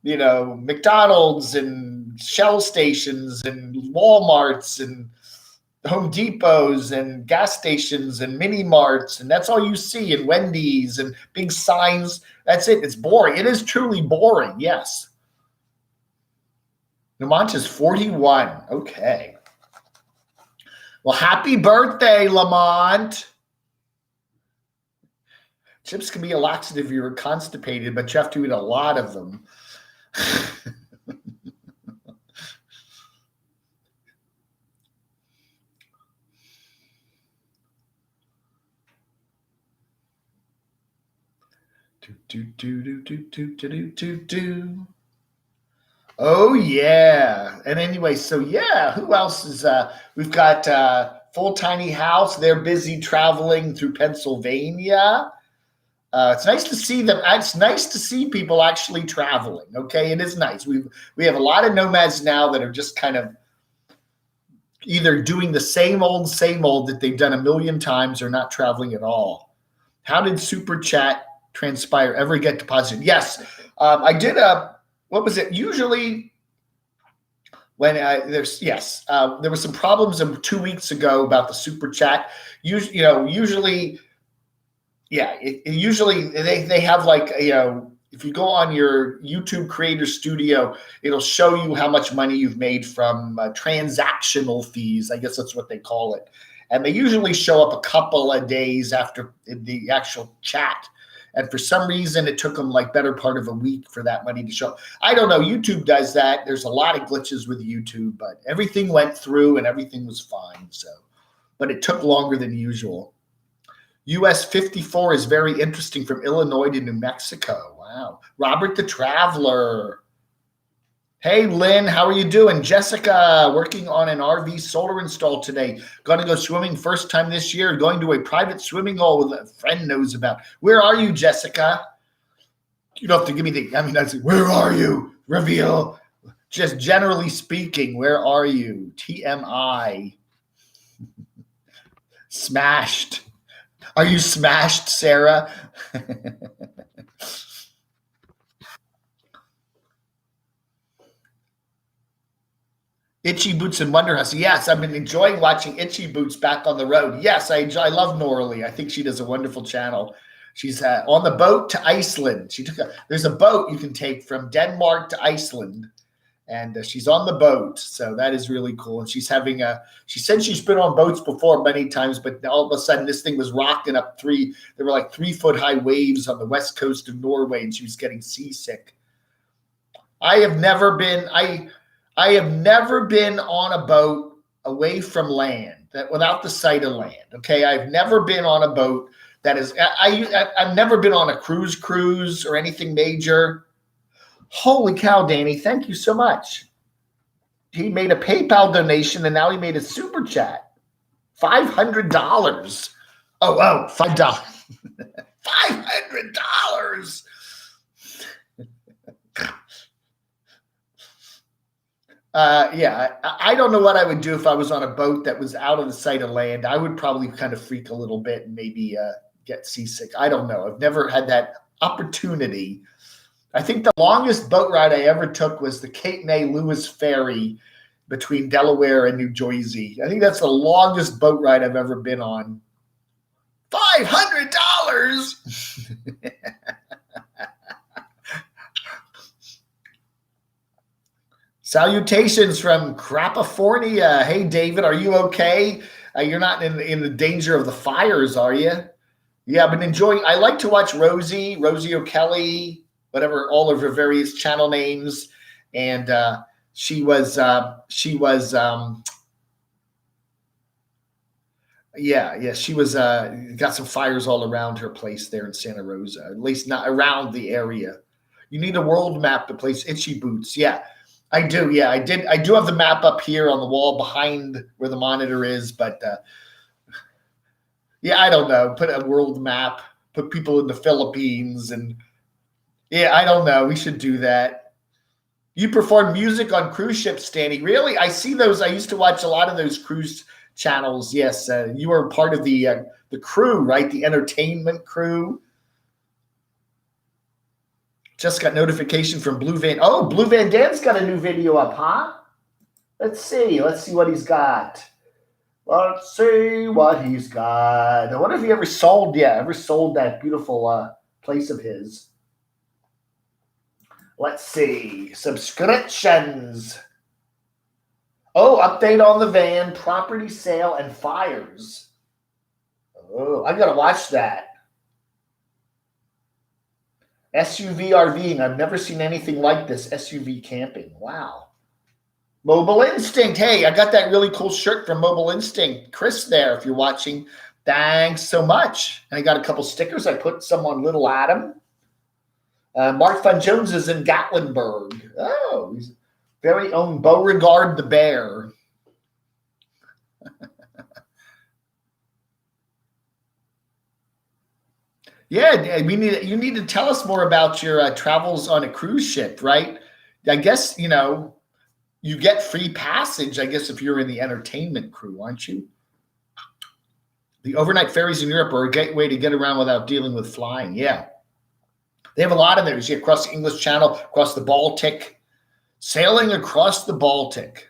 McDonald's and Shell stations and Walmarts and Home Depots and gas stations and mini marts, and that's all you see, and Wendy's and big signs. That's it. It's boring. It is truly boring. Yes. Lamont is 41. Okay. Well, happy birthday, Lamont. Chips can be a laxative if you're constipated, but you have to eat a lot of them. Oh yeah. And anyway, so yeah, who else is we've got Full Tiny House. They're busy traveling through Pennsylvania. It's nice to see them. It's nice to see people actually traveling. Okay, it is nice. We have a lot of nomads now that are just kind of either doing the same old that they've done a million times or not traveling at all. How did Super Chat transpire ever get deposited? Yes, I did what was it? Usually when there were some problems 2 weeks ago about the Super Chat. Usually they have like, if you go on your YouTube Creator Studio, it'll show you how much money you've made from transactional fees. I guess that's what they call it. And they usually show up a couple of days after the actual chat. And for some reason, it took them like better part of a week for that money to show. I don't know. YouTube does that. There's a lot of glitches with YouTube, but everything went through and everything was fine. But it took longer than usual. US 54 is very interesting from Illinois to New Mexico. Wow. Robert the Traveler. Hey, Lynn, how are you doing? Jessica, working on an RV solar install today. Going to go swimming first time this year. Going to a private swimming hole with a friend knows about. Where are you, Jessica? You don't have to give me where are you? Reveal. Just generally speaking, where are you? TMI. Smashed. Are you smashed, Sarah? Itchy Boots and Wonder Hustle. Yes, I've been enjoying watching Itchy Boots back on the road. Yes, I love Norley. I think she does a wonderful channel. She's on the boat to Iceland. There's a boat you can take from Denmark to Iceland, and she's on the boat. So that is really cool. And she said she's been on boats before many times, but all of a sudden this thing was rocking up there were like 3-foot high waves on the west coast of Norway, and she was getting seasick. I have never been on a boat away from land, without the sight of land. Okay, I've never been on a boat that is. I've never been on a cruise or anything major. Holy cow, Danny! Thank you so much. He made a PayPal donation and now he made a super chat. $500. Oh, $5. $500. I don't know what I would do if I was on a boat that was out of the sight of land. I would probably kind of freak a little bit and maybe get seasick. I don't know. I've never had that opportunity. I think the longest boat ride I ever took was the Cape May Lewis Ferry between Delaware and New Jersey. I think that's the longest boat ride I've ever been on. $500. Salutations from Crapafornia. Hey, David, are you okay? You're not in the danger of the fires, are you? Yeah, I've been enjoying. I like to watch Rosie O'Kelly, whatever, all of her various channel names, and she was she was got some fires all around her place there in Santa Rosa, at least not around the area. You need a world map to place Itchy Boots. Yeah, I do. Yeah, I did. I do have the map up here on the wall behind where the monitor is, but yeah, I don't know. Put a world map, put people in the Philippines, and yeah, I don't know. We should do that. You perform music on cruise ships, Stanley. Really? I see those. I used to watch a lot of those cruise channels. Yes, you were part of the crew, right? The entertainment crew. Just got notification from Blue Van. Oh, Blue Van Dan's got a new video up, huh? Let's see. Let's see what he's got. Let's see what he's got. I wonder if he ever sold that beautiful place of his. Let's see. Subscriptions. Oh, update on the van, property sale, and fires. Oh, I got to watch that. SUV RVing. I've never seen anything like this. SUV camping. Wow. Mobile Instinct. Hey, I got that really cool shirt from Mobile Instinct. Chris there, if you're watching. Thanks so much. And I got a couple stickers. I put some on Little Adam. Mark Fun Jones is in Gatlinburg. Oh, he's very own Beauregard the Bear. Yeah, you need to tell us more about your travels on a cruise ship, right? I guess, you get free passage, I guess, if you're in the entertainment crew, aren't you? The overnight ferries in Europe are a gateway to get around without dealing with flying. Yeah. They have a lot of those. You across the English Channel, across the Baltic, sailing across the Baltic.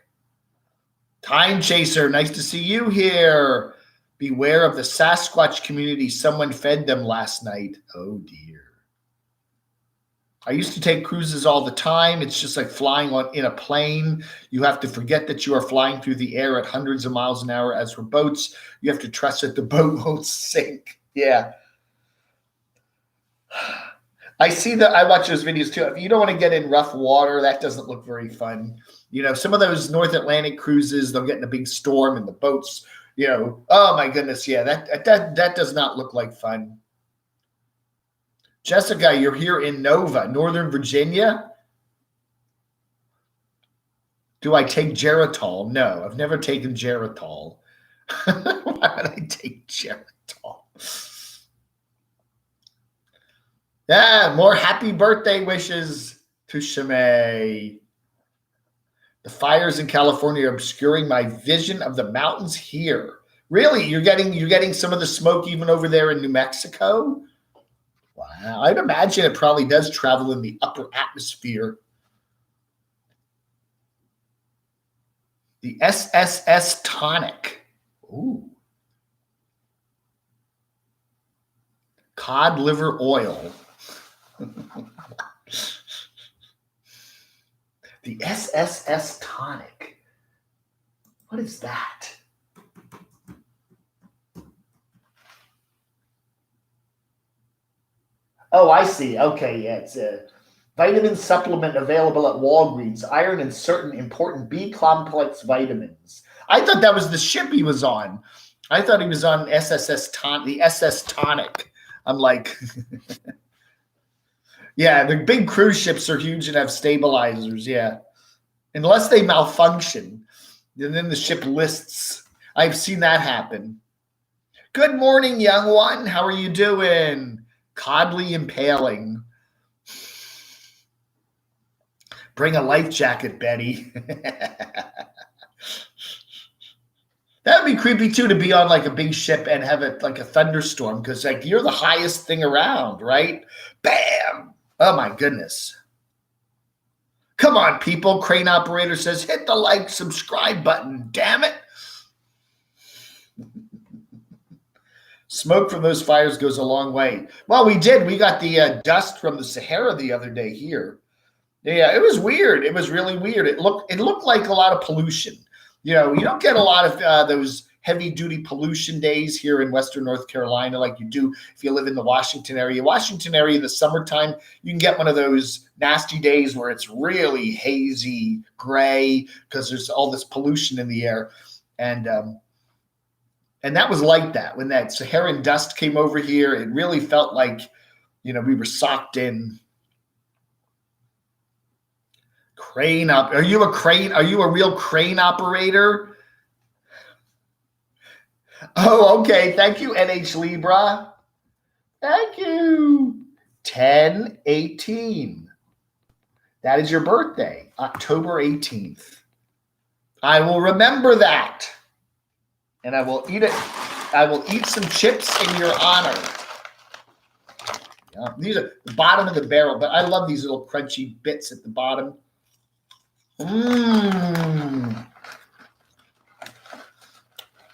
Time Chaser, nice to see you here. Beware of the Sasquatch community. Someone fed them last night. Oh, dear. I used to take cruises all the time. It's just like flying in a plane. You have to forget that you are flying through the air at hundreds of miles an hour. As for boats, you have to trust that the boat won't sink. Yeah. I watch those videos too. If you don't want to get in rough water, that doesn't look very fun. Some of those North Atlantic cruises, they'll get in a big storm and the boats, oh my goodness. Yeah, that does not look like fun. Jessica, you're here in Nova, Northern Virginia. Do I take Geritol? No, I've never taken Geritol. Why would I take Geritol? Yeah, more happy birthday wishes to Shimei. The fires in California are obscuring my vision of the mountains here. Really? You're getting some of the smoke even over there in New Mexico? Wow. I'd imagine it probably does travel in the upper atmosphere. The SSS tonic. Ooh. Cod liver oil. The SSS tonic. What is that? Oh, I see. Okay, yeah, it's a vitamin supplement available at Walgreens. Iron and certain important B complex vitamins. I thought that was the ship he was on. I thought he was on the SS tonic. I'm like, yeah, the big cruise ships are huge and have stabilizers. Yeah, unless they malfunction, and then the ship lists. I've seen that happen. Good morning, young one. How are you doing? Codly impaling. Bring a life jacket, Betty. That would be creepy too, to be on like a big ship and have it like a thunderstorm, because like you're the highest thing around, right? Bam! Oh my goodness. Come on, people. Crane operator says, hit the like, subscribe button. Damn it. Smoke from those fires goes a long way. Well, we did. We got the dust from the Sahara the other day here. Yeah, it was weird. It was really weird. It looked like a lot of pollution. You know, you don't get a lot of those heavy duty pollution days here in Western North Carolina like you do if you live in the Washington area. Washington area in the summertime, you can get one of those nasty days where it's really hazy, gray because there's all this pollution in the air, and that was like that when that Saharan dust came over here. It really felt like we were socked in. Crane up. Are you a crane? Are you a real crane operator? Oh, okay. Thank you, NH Libra. Thank you. 10/18. That is your birthday, October 18th. I will remember that. And I will eat it. I will eat some chips in your honor. Yeah, these are the bottom of the barrel, but I love these little crunchy bits at the bottom.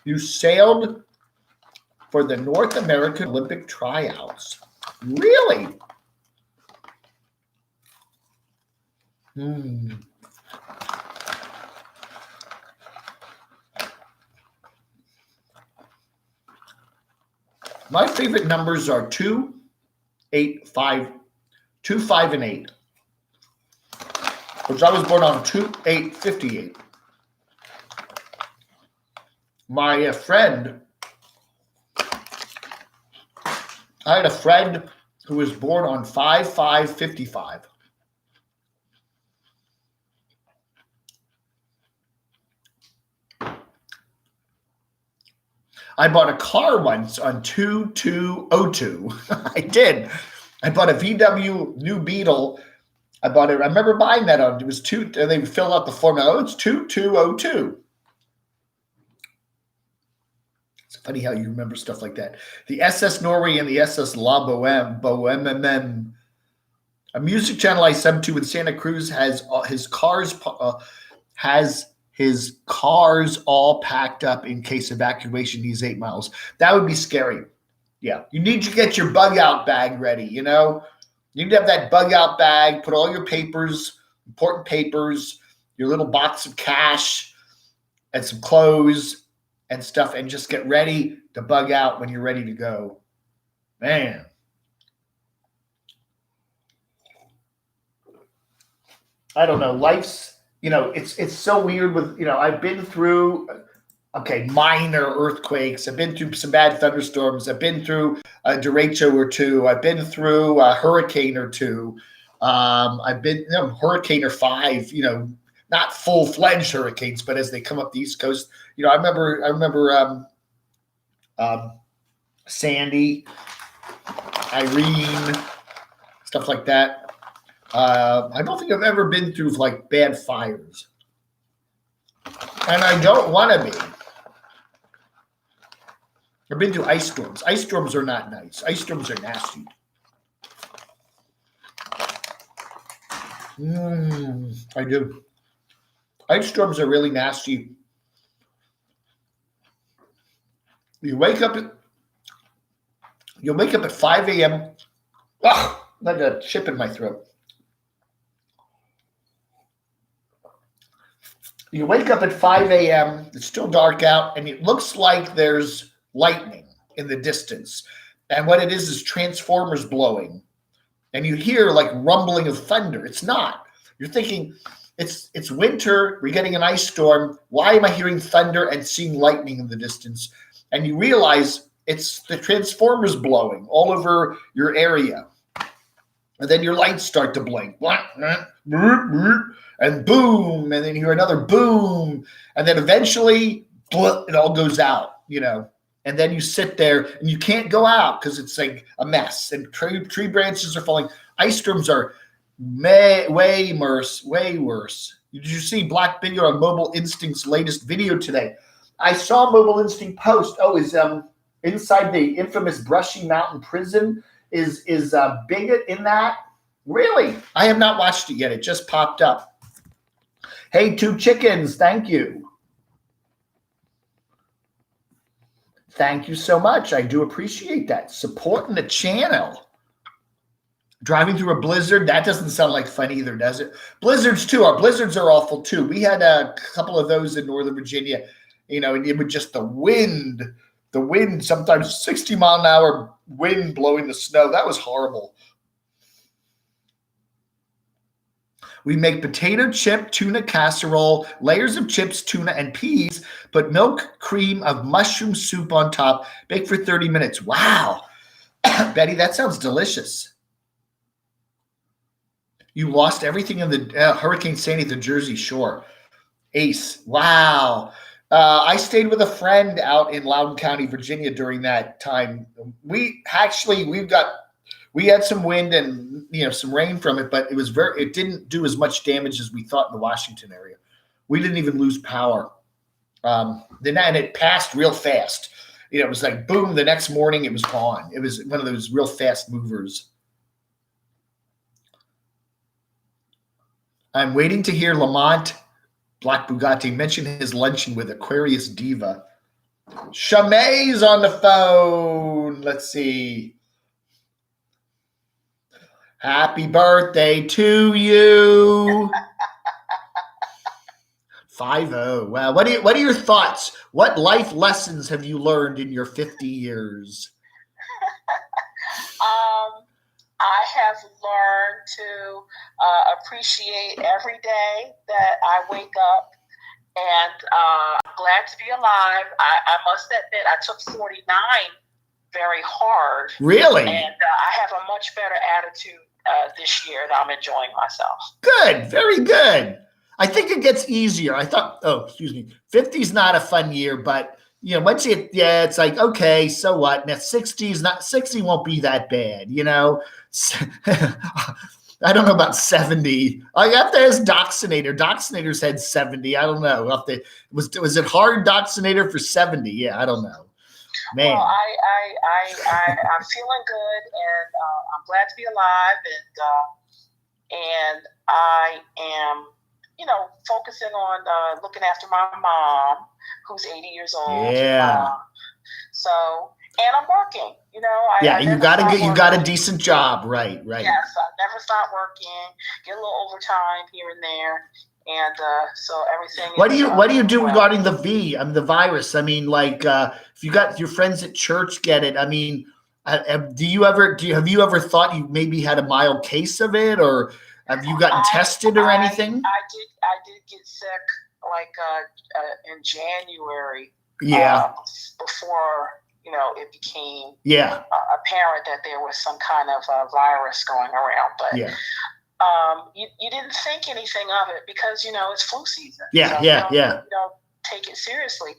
You sailed for the North American Olympic tryouts. Really? My favorite numbers are 2, 8, 5, 2, 5, and 8. Which I was born on 2/8/58. My friend, I had a friend who was born on 5/5/55. I bought a car once on 2202. I did. I bought a VW new Beetle. I bought it. I remember buying that on. It was two. They filled out the form. Oh, it's 2202. It's funny how you remember stuff like that. The SS Norway and the SS La Boheme. A music channel I sub to in Santa Cruz has his cars all packed up in case evacuation needs 8 miles. That would be scary. Yeah, you need to get your bug out bag ready. You need to have that bug out bag. Put all your papers, important papers, your little box of cash, and some clothes and stuff, and just get ready to bug out when you're ready to go. Man. I don't know. Life's, it's so weird with, I've been through, minor earthquakes. I've been through some bad thunderstorms. I've been through a derecho or two. I've been through a hurricane or two. I've been hurricane or 5, not full-fledged hurricanes, but as they come up the East Coast, I remember Sandy, Irene, stuff like that. I don't think I've ever been through like bad fires, and I don't want to be. I've been through ice storms. Ice storms are not nice. Ice storms are nasty. I do. Ice storms are really nasty. You wake up at 5 a.m. Ugh, like a chip in my throat. You wake up at 5 a.m., it's still dark out, and it looks like there's lightning in the distance. And what it is transformers blowing. And you hear like rumbling of thunder. It's not. You're thinking, it's winter, we're getting an ice storm. Why am I hearing thunder and seeing lightning in the distance? And you realize it's the transformers blowing all over your area. And then your lights start to blink. And boom, and then you hear another boom, and then eventually it all goes out, and then you sit there and you can't go out because it's like a mess, and tree branches are falling. Ice storms are way worse. Did you see Black Video on Mobile Instinct's latest video today? I saw Mobile Instinct post. Oh, is inside the infamous Brushy Mountain prison is Bigot in that? Really? I have not watched it yet. It just popped up. Hey, 2 chickens, thank you. Thank you so much. I do appreciate that. Supporting the channel. Driving through a blizzard, that doesn't sound like fun either, does it? Blizzards too. Our blizzards are awful too. We had a couple of those in Northern Virginia, and it would just the wind, sometimes 60-mile-an-hour wind blowing the snow. That was horrible. We make potato chip, tuna casserole, layers of chips, tuna, and peas, put milk, cream of mushroom soup on top, bake for 30 minutes. Wow. Betty, that sounds delicious. You lost everything in the Hurricane Sandy at the Jersey Shore. Ace. Wow. I stayed with a friend out in Loudoun County, Virginia during that time. We had some wind and some rain from it, but it didn't do as much damage as we thought in the Washington area. We didn't even lose power. And it passed real fast. It was like boom, the next morning it was gone. It was one of those real fast movers. I'm waiting to hear Lamont Black Bugatti mention his luncheon with Aquarius Diva. Shamay's on the phone. Let's see. Happy birthday to you. 50. Wow. What are your thoughts? What life lessons have you learned in your 50 years? I have learned to appreciate every day that I wake up, and I'm glad to be alive. I must admit, I took 49 very hard. Really? And I have a much better attitude this year, and I'm enjoying myself. Good. Very good. I think it gets easier. I thought, 50 is not a fun year, but once it's like, okay, so what? Now 60 won't be that bad, I don't know about 70. I have to ask Doxinator. Doxinator said 70. I don't know. Was it hard, Doxinator, for 70? Yeah, I don't know. Man. Well, I'm feeling good, and I'm glad to be alive, and I am, focusing on looking after my mom, who's 80 years old. Yeah. And I'm working. You got a decent job, right? Yes, I never stop working. Get a little overtime here and there, and so everything. What do you do regarding the virus? I mean, like if you got your friends at church get it, I mean, have you ever thought you maybe had a mild case of it, or have you gotten tested or anything? I did get sick in January. Yeah. Before it became apparent that there was some kind of virus going around, but you didn't think anything of it because it's flu season. Yeah, so you don't take it seriously.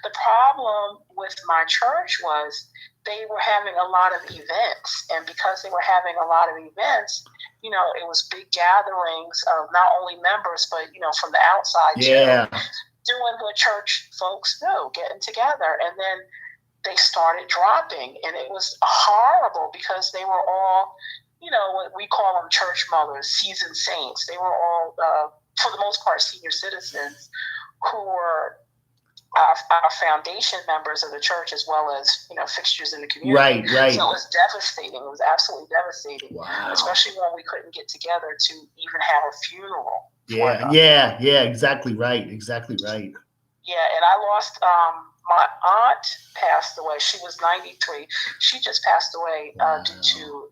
The problem with my church was they were having a lot of events, and because they were having a lot of events, it was big gatherings of not only members but from the outside too, doing what church folks do, getting together, and then they started dropping, and it was horrible because they were all, what we call them church mothers, seasoned saints. They were all, for the most part, senior citizens who were our foundation members of the church, as well as fixtures in the community. Right. So it was devastating. It was absolutely devastating. Wow. Especially when we couldn't get together to even have a funeral. Yeah. Exactly right. Yeah, and I lost. My aunt passed away. She was 93. She just passed away due to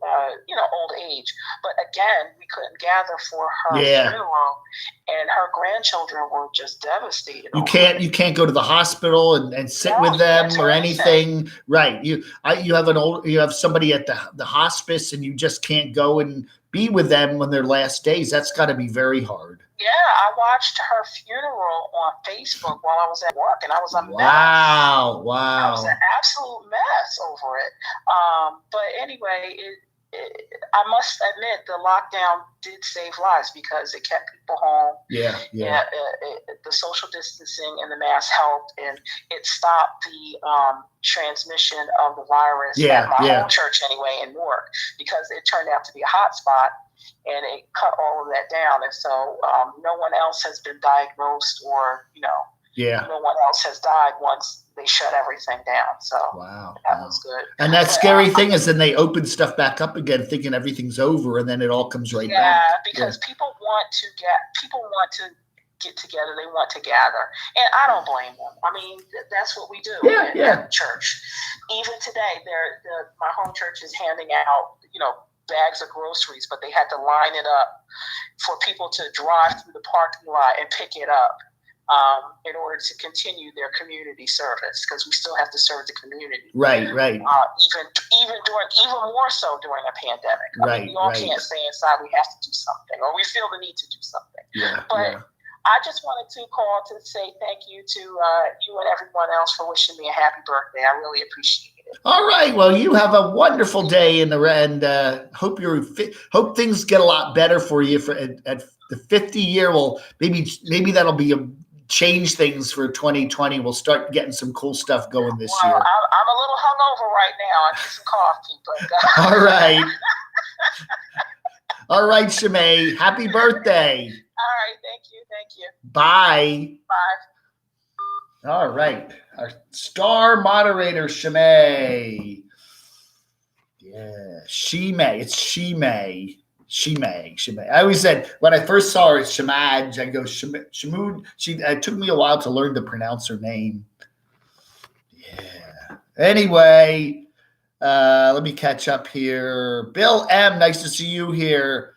old age. But again, we couldn't gather for her funeral, and her grandchildren were just devastated. You can't go to the hospital and sit with them or anything. Right. You have somebody at the hospice, and you just can't go and be with them on their last days. That's got to be very hard. Yeah, I watched her funeral on Facebook while I was at work, and I was a mess. Wow. I was an absolute mess over it. But anyway, I must admit the lockdown did save lives because it kept people home. Yeah. The social distancing and the mask helped, and it stopped the transmission of the virus at my home church anyway in Newark, because it turned out to be a hot spot. And it cut all of that down, and so no one else has been diagnosed or Yeah. No one else has died once they shut everything down. So Wow. that was good. And that scary thing is then they open stuff back up again, thinking everything's over, and then it all comes right back. Yeah, because people want to get together. They want to gather, and I don't blame them. I mean, that's what we do at church. Even today, my home church is handing out, bags of groceries, but they had to line it up for people to drive through the parking lot and pick it up. In order to continue their community service, because we still have to serve the community. Right. Even more so during a pandemic. I mean, we all can't stay inside. We have to do something, or we feel the need to do something. I just wanted to call to say thank you to you and everyone else for wishing me a happy birthday. I really appreciate it. All right. Well, you have a wonderful day and hope things get a lot better for you at the 50 year. Well, maybe that'll be change things for 2020. We'll start getting some cool stuff going this year. I'm a little hungover right now. I need some coffee, but all right. All right, Shimei. Happy birthday. All right, thank you. Bye. All right. Our star moderator, Shimei. Yeah, Shimei. It's Shimei. I always said when I first saw her, it's Shimaj. I go Shimud. It took me a while to learn to pronounce her name. Yeah. Anyway, let me catch up here. Bill M, nice to see you here.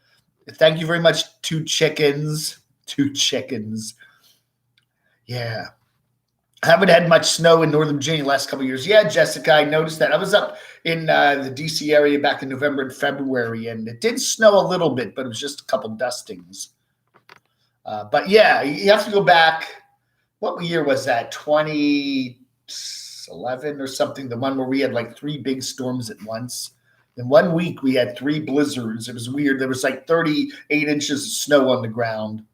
Thank you very much. Two chickens. Yeah. I haven't had much snow in Northern Virginia the last couple of years. Yeah, Jessica, I noticed that. I was up in the D.C. area back in November and February, and it did snow a little bit, but it was just a couple dustings. But yeah, you have to go back. What year was that? 2011 or something, the one where we had like 3 big storms at once. In 1 week, we had 3 blizzards. It was weird. There was like 38 inches of snow on the ground.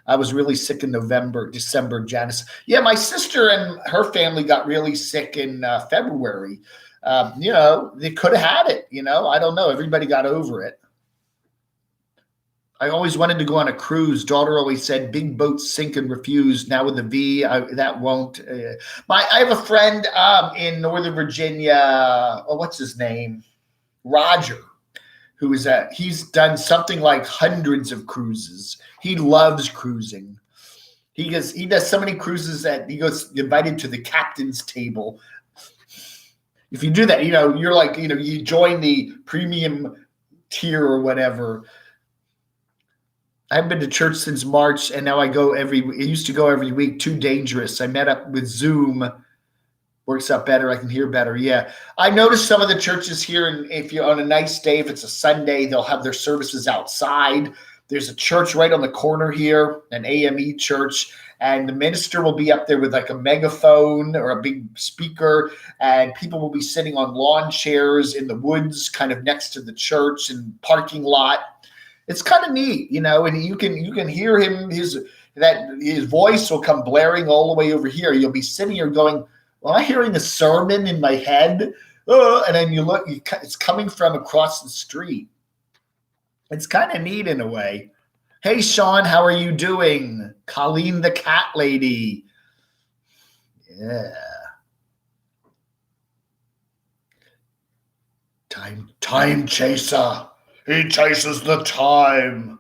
I was really sick in November, December, Janice. Yeah, my sister and her family got really sick in February. They could have had it, I don't know. Everybody got over it. I always wanted to go on a cruise. Daughter always said, big boats sink and refuse. Now with the V, that won't. I have a friend in Northern Virginia. Oh, what's his name? Roger. He's done something like hundreds of cruises. He loves cruising. He does so many cruises that he goes invited to the captain's table. If you do that, you're like, you join the premium tier or whatever. I haven't been to church since March, and now I used to go every week. Too dangerous. I met up with Zoom. Works out better. I can hear better. Yeah. I noticed some of the churches here, and if you're on a nice day, if it's a Sunday, they'll have their services outside. There's a church right on the corner here, an AME church, and the minister will be up there with like a megaphone or a big speaker, and people will be sitting on lawn chairs in the woods kind of next to the church and parking lot. It's kind of neat, and you can hear him, his voice will come blaring all the way over here. You'll be sitting here going, well, I'm hearing a sermon in my head, and then you look, it's coming from across the street. It's kind of neat in a way. Hey, Sean, how are you doing? Colleen the cat lady. Yeah. Time chaser. He chases the time.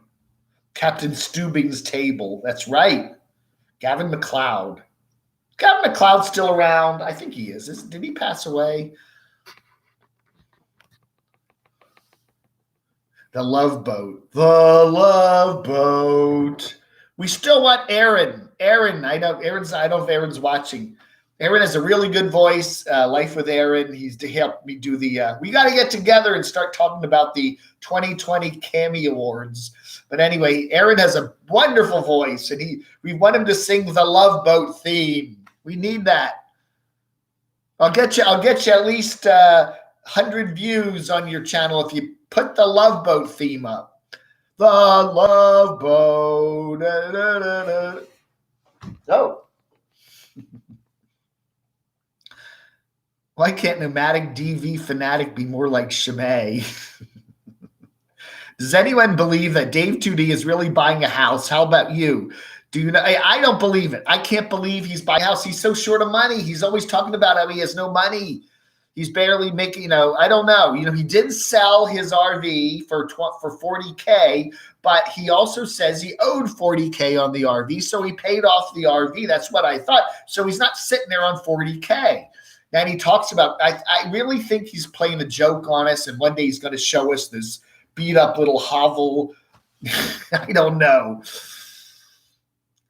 Captain Stubing's table. That's right. Gavin McLeod. Gavin McLeod's still around. I think he is. Did he pass away? The Love Boat. The Love Boat. We still want Aaron. I don't know if Aaron's watching. Aaron has a really good voice. Life with Aaron. He's to help me do the. We got to get together and start talking about the 2020 Cammy Awards. But anyway, Aaron has a wonderful voice, and we want him to sing the Love Boat theme. We need that. I'll get you at least 100 views on your channel if you put the Love Boat theme up. The Love Boat. Da, da, da, da. Oh. Why can't Pneumatic DV Fanatic be more like Shimei? Does anyone believe that Dave 2D is really buying a house? How about you? Do you know? I don't believe it. I can't believe he's buying a house. He's so short of money. He's always talking about how he has no money. He's barely making, I don't know. He did sell his RV for $40K, but he also says he owed $40K on the RV, so he paid off the RV. That's what I thought. So he's not sitting there on $40K. And he talks about, I really think he's playing a joke on us, and one day he's going to show us this beat up little hovel. I don't know.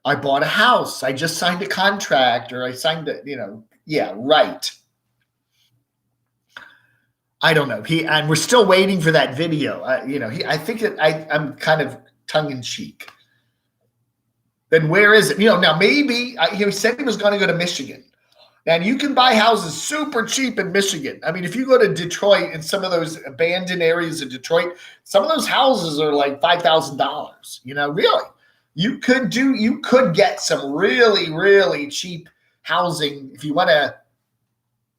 I bought a house. I just signed a contract, or I signed it, yeah, right. I don't know. And we're still waiting for that video. I think I'm kind of tongue in cheek. Then where is it? Now maybe he said he was going to go to Michigan. And you can buy houses super cheap in Michigan. I mean, if you go to Detroit and some of those abandoned areas of Detroit, some of those houses are like $5,000. Really. You could get some really, really cheap housing if you want to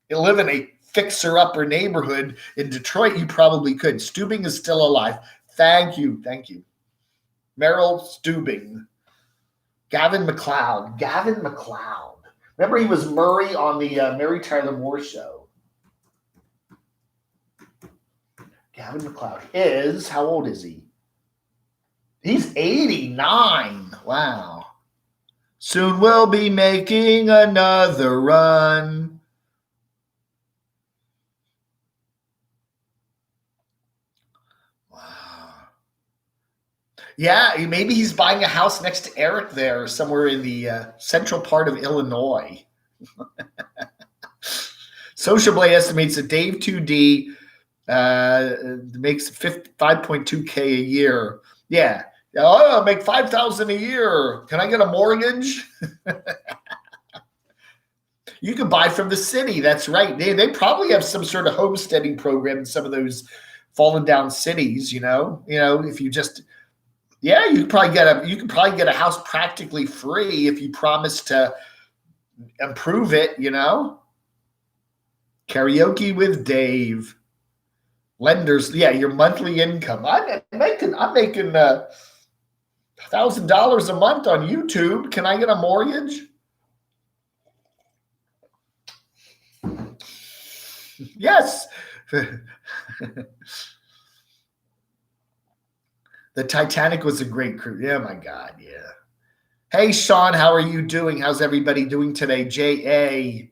live in a fixer-upper neighborhood in Detroit. You probably could. Stubing is still alive. Thank you. Merrill Stubing. Gavin McLeod. Remember, he was Murray on the Mary Tyler Moore Show. Gavin McLeod is, how old is he? He's 89. Wow. Soon we'll be making another run. Wow. Yeah, maybe he's buying a house next to Eric there, somewhere in the central part of Illinois. Social Blade estimates that Dave 2D makes 5.2K a year. Yeah. Oh, I'll make $5,000 a year. Can I get a mortgage? You can buy from the city. That's right. They probably have some sort of homesteading program in some of those fallen down cities. If you just, yeah, you can probably get a house practically free if you promise to improve it. Karaoke with Dave. Lenders, yeah, your monthly income. I'm making $1,000 a month on YouTube. Can I get a mortgage? Yes. The Titanic was a great cruise. Yeah, my God, yeah. Hey, Sean, how are you doing? How's everybody doing today? J.A.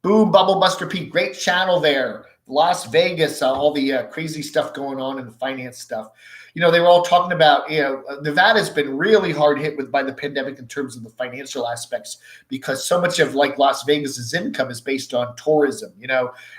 Boom, Bubble Buster Pete. Great channel there. Las Vegas, all the crazy stuff going on and the finance stuff. They were all talking about, Nevada's been really hard hit by the pandemic in terms of the financial aspects, because so much of like Las Vegas's income is based on tourism,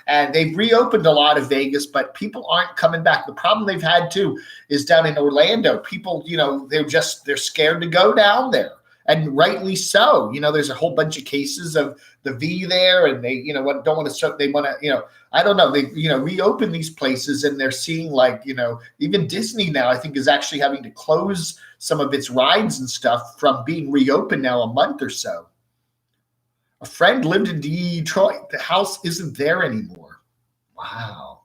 and they've reopened a lot of Vegas, but people aren't coming back. The problem they've had too is down in Orlando. People, they're scared to go down there. And rightly so. There's a whole bunch of cases of the V there, and they, don't want to start. They want to, I don't know. They, reopen these places, and they're seeing like, even Disney now, I think, is actually having to close some of its rides and stuff from being reopened now a month or so. A friend lived in Detroit. The house isn't there anymore. Wow.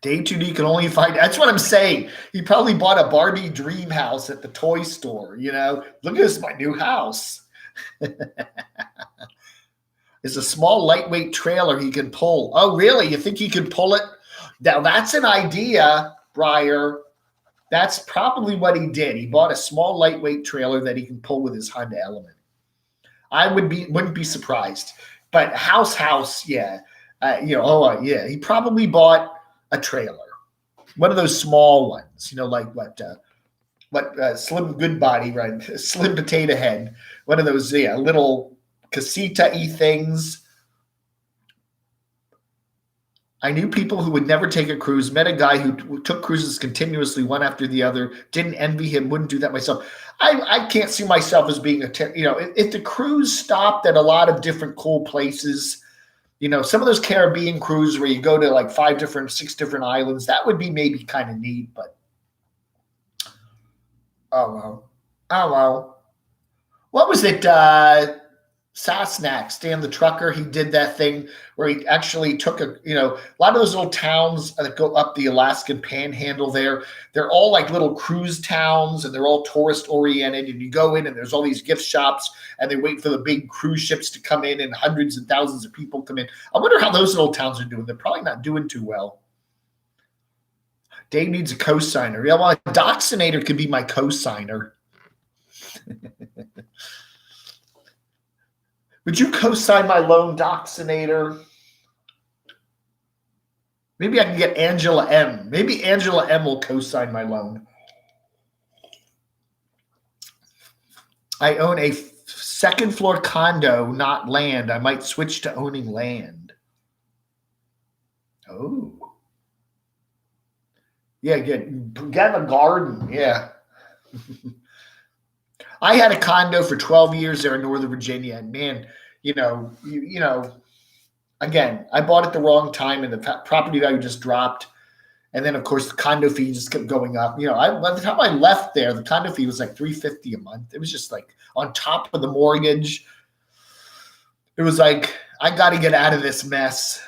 Dave 2D can only find, that's what I'm saying. He probably bought a Barbie dream house at the toy store, Look at this, my new house. It's a small, lightweight trailer he can pull. Oh, really? You think he can pull it? Now, that's an idea, Breyer. That's probably what he did. He bought a small, lightweight trailer that he can pull with his Honda Element. I wouldn't be surprised. But house, yeah. Yeah. He probably bought a trailer, one of those small ones, like what Slim Goodbody, right? Slim Potato Head, one of those, little casita-y things. I knew people who would never take a cruise, met a guy who took cruises continuously, one after the other, didn't envy him, wouldn't do that myself. I can't see myself as being if the cruise stopped at a lot of different cool places, some of those Caribbean cruises where you go to like 6 different islands, that would be maybe kind of neat, but oh well. What was it? Sasnak, Stan the Trucker, he did that thing where he actually took a lot of those little towns that go up the Alaskan Panhandle there. They're all like little cruise towns and they're all tourist oriented. And you go in and there's all these gift shops and they wait for the big cruise ships to come in and hundreds and thousands of people come in. I wonder how those little towns are doing. They're probably not doing too well. Dave needs a cosigner. Yeah, well, a Doxinator could be my cosigner. Would you co-sign my loan, Doxinator? Maybe I can get Angela M. Maybe Angela M will co-sign my loan. I own a second floor condo, not land. I might switch to owning land. Oh. Yeah, get a garden. Yeah. I had a condo for 12 years there in Northern Virginia, and man, again, I bought it the wrong time, and the property value just dropped, and then of course the condo fee just kept going up. By the time I left there, the condo fee was like $350 a month. It was just like on top of the mortgage. It was like I got to get out of this mess.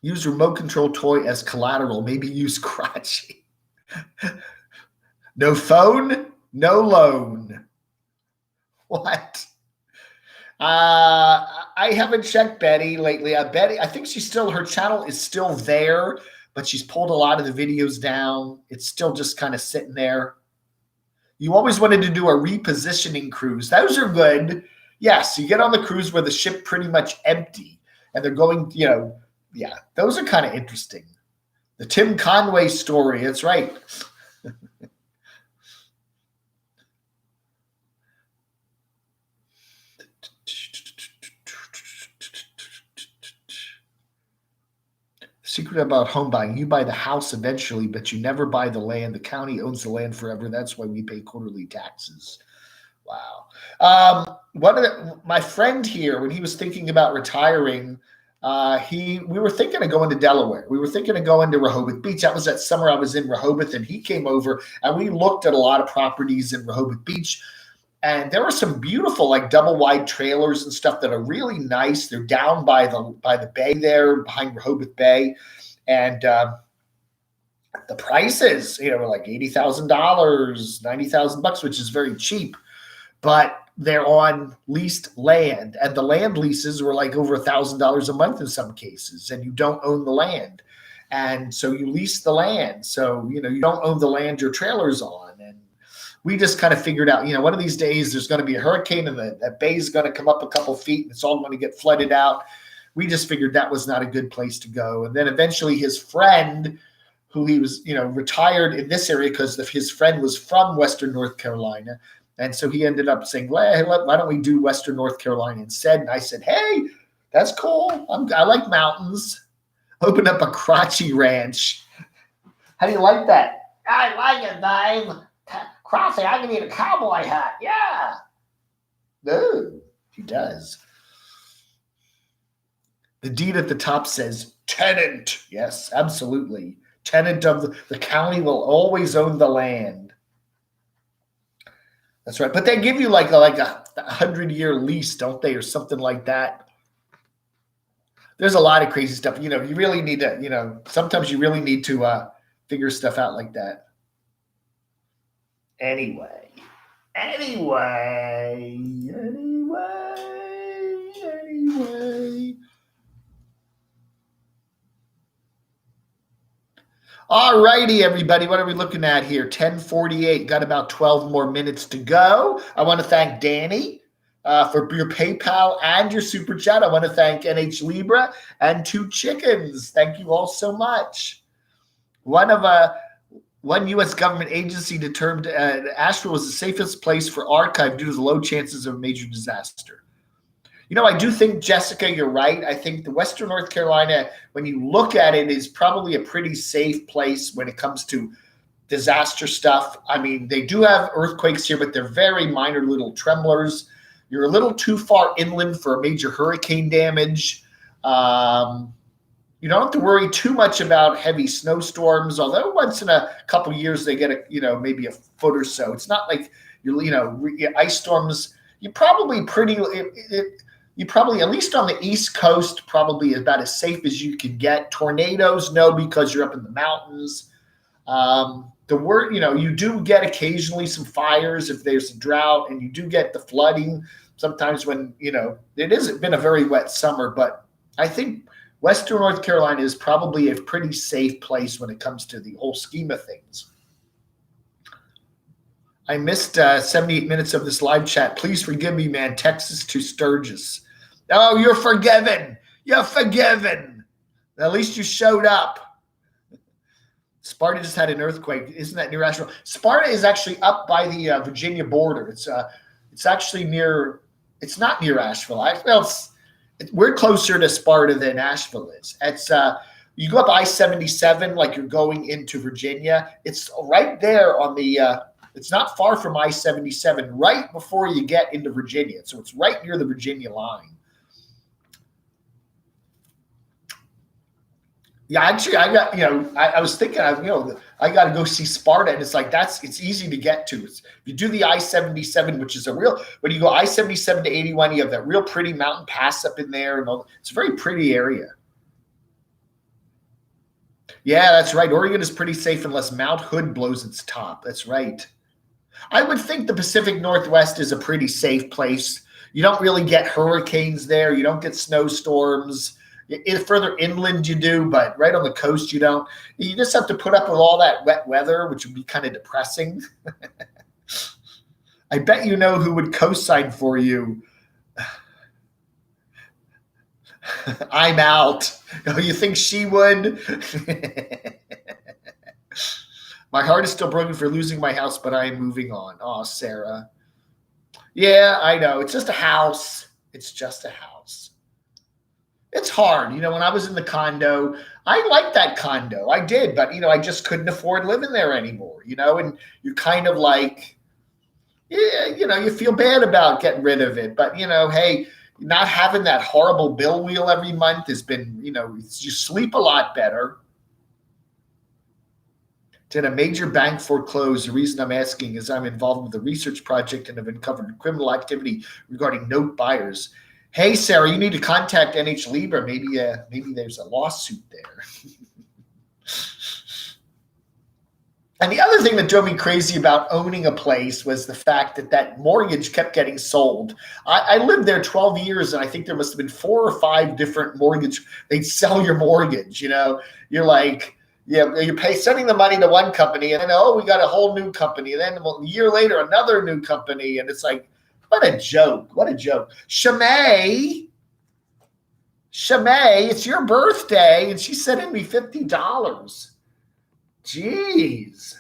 Use remote control toy as collateral. Maybe use crotchy. No phone, no loan. What? I haven't checked Betty lately. Betty, I think her channel is still there, but she's pulled a lot of the videos down. It's still just kind of sitting there. You always wanted to do a repositioning cruise. Those are good. Yes, you get on the cruise where the ship pretty much empty and they're going, yeah, those are kind of interesting. The Tim Conway story, that's right. Secret about home buying. You buy the house eventually, but you never buy the land. The county owns the land forever. That's why we pay quarterly taxes. Wow. My friend here, when he was thinking about retiring, we were thinking of going to Delaware. We were thinking of going to Rehoboth Beach. That was that summer I was in Rehoboth, and he came over, and we looked at a lot of properties in Rehoboth Beach. And there were some beautiful, like double wide trailers and stuff that are really nice. They're down by the bay there, behind Rehoboth Bay, and the prices, were like $80,000, $90,000, which is very cheap. But they're on leased land, and the land leases were like over $1,000 a month in some cases, and you don't own the land, and so you lease the land. So you don't own the land your trailer's on, and we just kind of figured out, one of these days there's going to be a hurricane and that bay is going to come up a couple feet and it's all going to get flooded out. We just figured that was not a good place to go. And then eventually his friend, who he was, retired in this area because his friend was from Western North Carolina. And so he ended up saying, why don't we do Western North Carolina instead? And I said, hey, that's cool. I like mountains. Open up a crotchy ranch. How do you like that? I like it, Dave. Crossy, I can eat a cowboy hat. Yeah. No, he does. The deed at the top says tenant. Yes, absolutely. Tenant of the county will always own the land. That's right. But they give you like a 100-year lease, don't they, or something like that? There's a lot of crazy stuff. You really need to, sometimes you really need to figure stuff out like that. Anyway. All righty, everybody. What are we looking at here? 10:48. Got about 12 more minutes to go. I want to thank Danny for your PayPal and your Super Chat. I want to thank NH Libra and Two Chickens. Thank you all so much. One U.S. government agency determined Asheville was the safest place for archive due to the low chances of a major disaster. I do think, Jessica, you're right. I think the Western North Carolina, when you look at it, is probably a pretty safe place when it comes to disaster stuff. I mean, they do have earthquakes here, but they're very minor little tremblers. You're a little too far inland for a major hurricane damage. You don't have to worry too much about heavy snowstorms, although once in a couple years they get maybe a foot or so. It's not like ice storms. you probably you probably, at least on the East Coast, probably about as safe as you can get. Tornadoes, no, because you're up in the mountains. You do get occasionally some fires if there's a drought, and you do get the flooding sometimes when, it hasn't been a very wet summer, but I think Western North Carolina is probably a pretty safe place when it comes to the whole scheme of things. I missed 78 minutes of this live chat. Please forgive me, man. Texas to Sturgis. Oh, you're forgiven. You're forgiven. At least you showed up. Sparta just had an earthquake. Isn't that near Asheville? Sparta is actually up by the Virginia border. It's actually near. It's not near Asheville. We're closer to Sparta than Asheville is. It's you go up I-77 like you're going into Virginia. It's right there on the. It's not far from I-77, right before you get into Virginia. So it's right near the Virginia line. Yeah, actually, I was thinking, I got to go see Sparta, and it's like it's easy to get to. If you do the I-77, which is when you go I-77 to 81, you have that real pretty mountain pass up in there, and it's a very pretty area. Yeah, that's right. Oregon is pretty safe unless Mount Hood blows its top. That's right. I would think the Pacific Northwest is a pretty safe place. You don't really get hurricanes there. You don't get snowstorms. Further inland you do, but right on the coast you don't. You just have to put up with all that wet weather, which would be kind of depressing. I bet you know who would co-sign for you. I'm out. Oh, you think she would? My heart is still broken for losing my house, but I am moving on. Oh, Sarah. Yeah, I know. It's just a house. It's just a house. It's hard. When I was in the condo, I liked that condo. I did, but, I just couldn't afford living there anymore, and you're kind of like, yeah, you feel bad about getting rid of it. But, hey, not having that horrible bill wheel every month has been, you sleep a lot better. Did a major bank foreclose? The reason I'm asking is I'm involved with a research project and have uncovered criminal activity regarding note buyers. Hey, Sarah, you need to contact NH Libra. Maybe there's a lawsuit there. And the other thing that drove me crazy about owning a place was the fact that mortgage kept getting sold. I lived there 12 years, and I think there must have been 4 or 5 different mortgage. They'd sell your mortgage. You're like, yeah, you're sending the money to one company, and then, we got a whole new company. And then a year later, another new company. And it's like, what a joke. What a joke. Shamay, it's your birthday, and she's sending me $50. Jeez.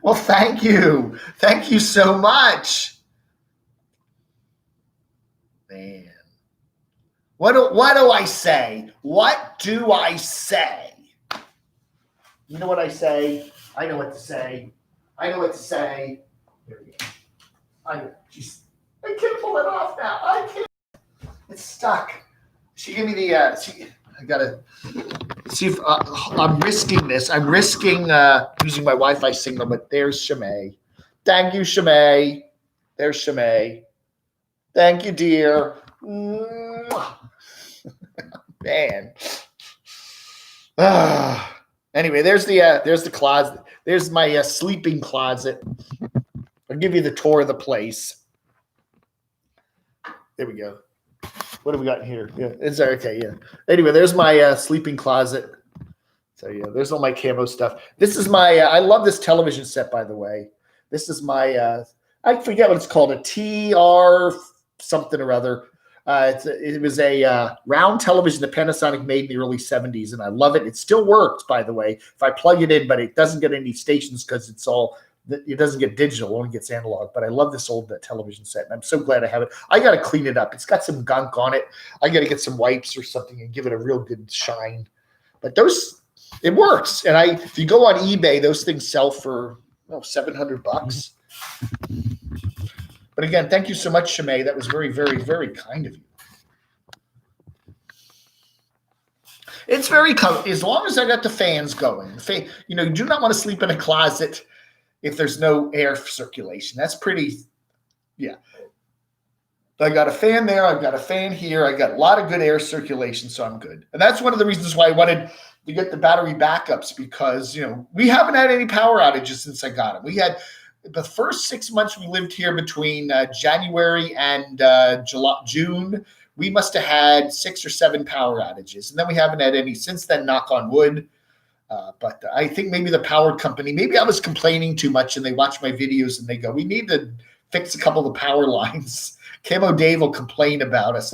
Well, thank you. Thank you so much. Man. What do I say? What do I say? You know what I say? I know what to say. I know what to say. There we go. I can't pull it off now. I can't. It's stuck. She gave me the. I gotta see if I'm risking this. I'm risking using my Wi-Fi signal, but there's Shamay. Thank you, Shamay. There's Shamay. Thank you, dear. Man. Anyway, there's the closet. There's my sleeping closet. I'll give you the tour of the place. There we go. What have we got here? Yeah, it's okay. Yeah. Anyway, there's my sleeping closet. So yeah, there's all my Camo stuff. This is my. I love this television set, by the way. This is my. I forget what it's called. A TR something or other. It was a round television that Panasonic made in the early 70s, and I love it. It still works, by the way, if I plug it in, but it doesn't get any stations because it doesn't get digital, it only gets analog. But I love this old television set, and I'm so glad I have it. I got to clean it up. It's got some gunk on it. I got to get some wipes or something and give it a real good shine. But it works. And if you go on eBay, those things sell for $700. But again, thank you so much, Shamay. That was very, very, very kind of you. It's very as long as I got the fans going. You do not want to sleep in a closet. if there's no air circulation. That's pretty, yeah. I got a fan there. I've got a fan here. I got a lot of good air circulation, so I'm good. And that's one of the reasons why I wanted to get the battery backups because, we haven't had any power outages since I got them. We had the first 6 months we lived here between January and June. We must have had 6 or 7 power outages. And then we haven't had any since then, knock on wood. But I think maybe the power company, maybe I was complaining too much and they watch my videos and they go, we need to fix a couple of the power lines. Camo Dave will complain about us.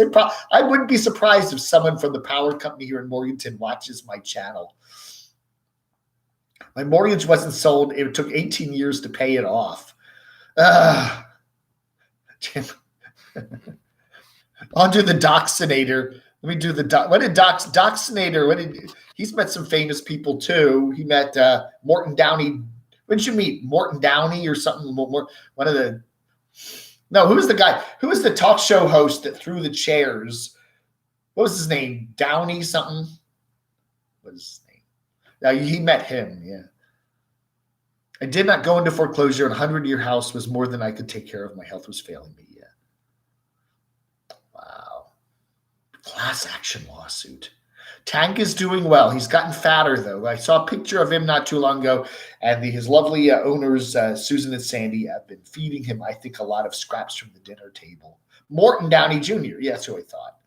I wouldn't be surprised if someone from the power company here in Morganton watches my channel. My mortgage wasn't sold. It took 18 years to pay it off. Onto the Doxinator. Let me do the what did Doxinator? He's met some famous people too. He met Morton Downey. When did you meet Morton Downey or something? One of the. No, who was the guy? Who was the talk show host that threw the chairs? What was his name? Downey something? What is his name? Now he met him, yeah. I did not go into foreclosure, and a 100-year house was more than I could take care of. My health was failing me, yeah. Wow. Class action lawsuit. Tank is doing well. He's gotten fatter, though. I saw a picture of him not too long ago, and his lovely owners, Susan and Sandy, have been feeding him, I think, a lot of scraps from the dinner table. Morton Downey Jr., yeah, that's who I thought.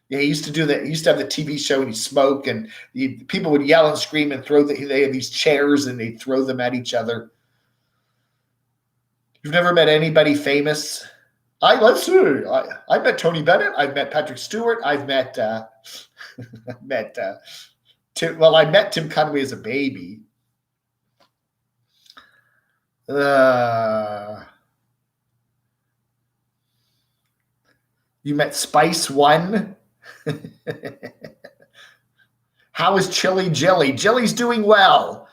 Yeah, he used to do that. He used to have the TV show, and he'd smoke, and people would yell and scream and they had these chairs, and they'd throw them at each other. You've never met anybody famous? Let's see. I met Tony Bennett. I've met Patrick Stewart. I've met Tim. Well, I met Tim Conway as a baby. You met Spice One. How is Chili Jilly? Jilly's doing well.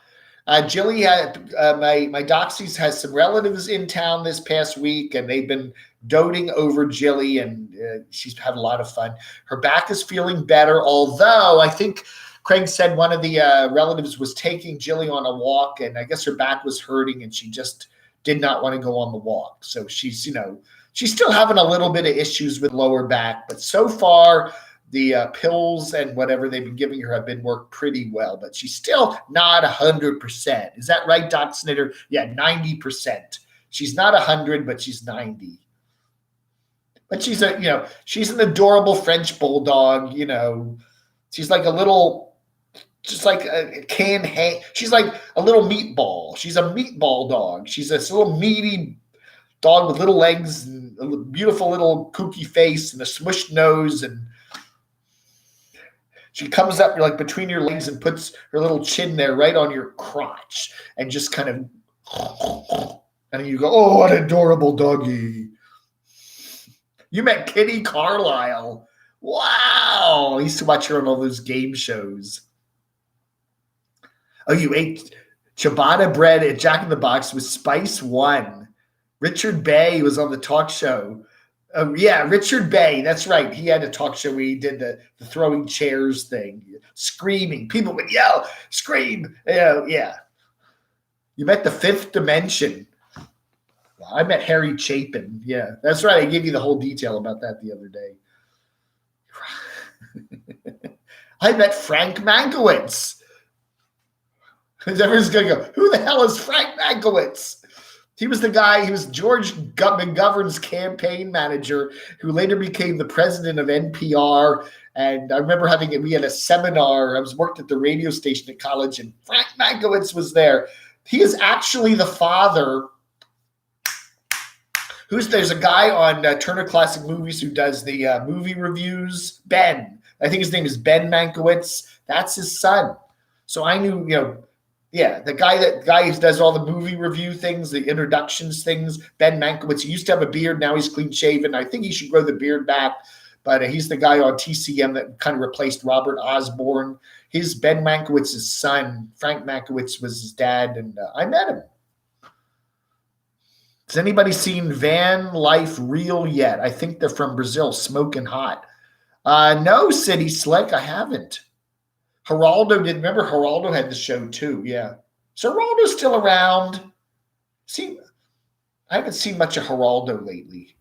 Jilly had my Doxies has some relatives in town this past week, and they've been doting over Jilly, and she's had a lot of fun. Her back is feeling better, although I think Craig said one of the relatives was taking Jilly on a walk, and I guess her back was hurting, and she just did not want to go on the walk. So she's still having a little bit of issues with lower back, but so far the pills and whatever they've been giving her have been worked pretty well, but she's still not 100%. Is that right, Doc Snitter? Yeah, 90%. She's not 100, but she's 90. But she's she's an adorable French bulldog. She's like a little, just like a canned hay. She's like a little meatball. She's a meatball dog. She's this little meaty dog with little legs and a beautiful little kooky face and a smushed nose, and she comes up like between your legs and puts her little chin there right on your crotch and just kind of, and you go, oh, what an adorable doggy. You met Kitty Carlisle. Wow. I used to watch her on all those game shows. Oh, you ate ciabatta bread at Jack in the Box with Spice One. Richard Bay was on the talk show. Yeah, Richard Bay. That's right. He had a talk show where he did the throwing chairs thing, screaming. People would yell, scream. Yeah. You met the Fifth Dimension. I met Harry Chapin. Yeah, that's right. I gave you the whole detail about that the other day. I met Frank Mankiewicz. Everyone's going to go, who the hell is Frank Mankiewicz? He was the guy, he was George McGovern's campaign manager who later became the president of NPR. And I remember we had a seminar. I worked at the radio station at college, and Frank Mankiewicz was there. He is actually the father. There's a guy on Turner Classic Movies who does the movie reviews. Ben. I think his name is Ben Mankiewicz. That's his son. So I knew, the guy who does all the movie review things, the introductions things, Ben Mankiewicz. He used to have a beard. Now he's clean shaven. I think he should grow the beard back. But he's the guy on TCM that kind of replaced Robert Osborne. His Ben Mankiewicz's son, Frank Mankiewicz, was his dad, and I met him. Has anybody seen Van Life Real yet? I think they're from Brazil, smoking hot. No, City Slick, I haven't. Geraldo did. Remember, Geraldo had the show too. Yeah. So Geraldo's still around. See, I haven't seen much of Geraldo lately.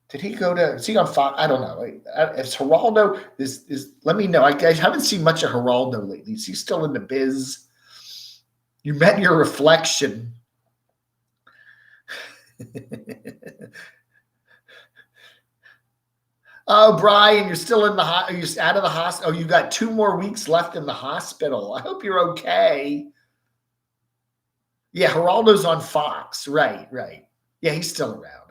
Did he go to? Is he on Fox? I don't know. If Geraldo is, let me know. I haven't seen much of Geraldo lately. Is he still in the biz? You met your reflection. Oh, Brian, you're still in the you're out of the hospital. Oh, you got 2 more weeks left in the hospital. I hope you're okay. Yeah, Geraldo's on Fox. Right. Yeah, he's still around.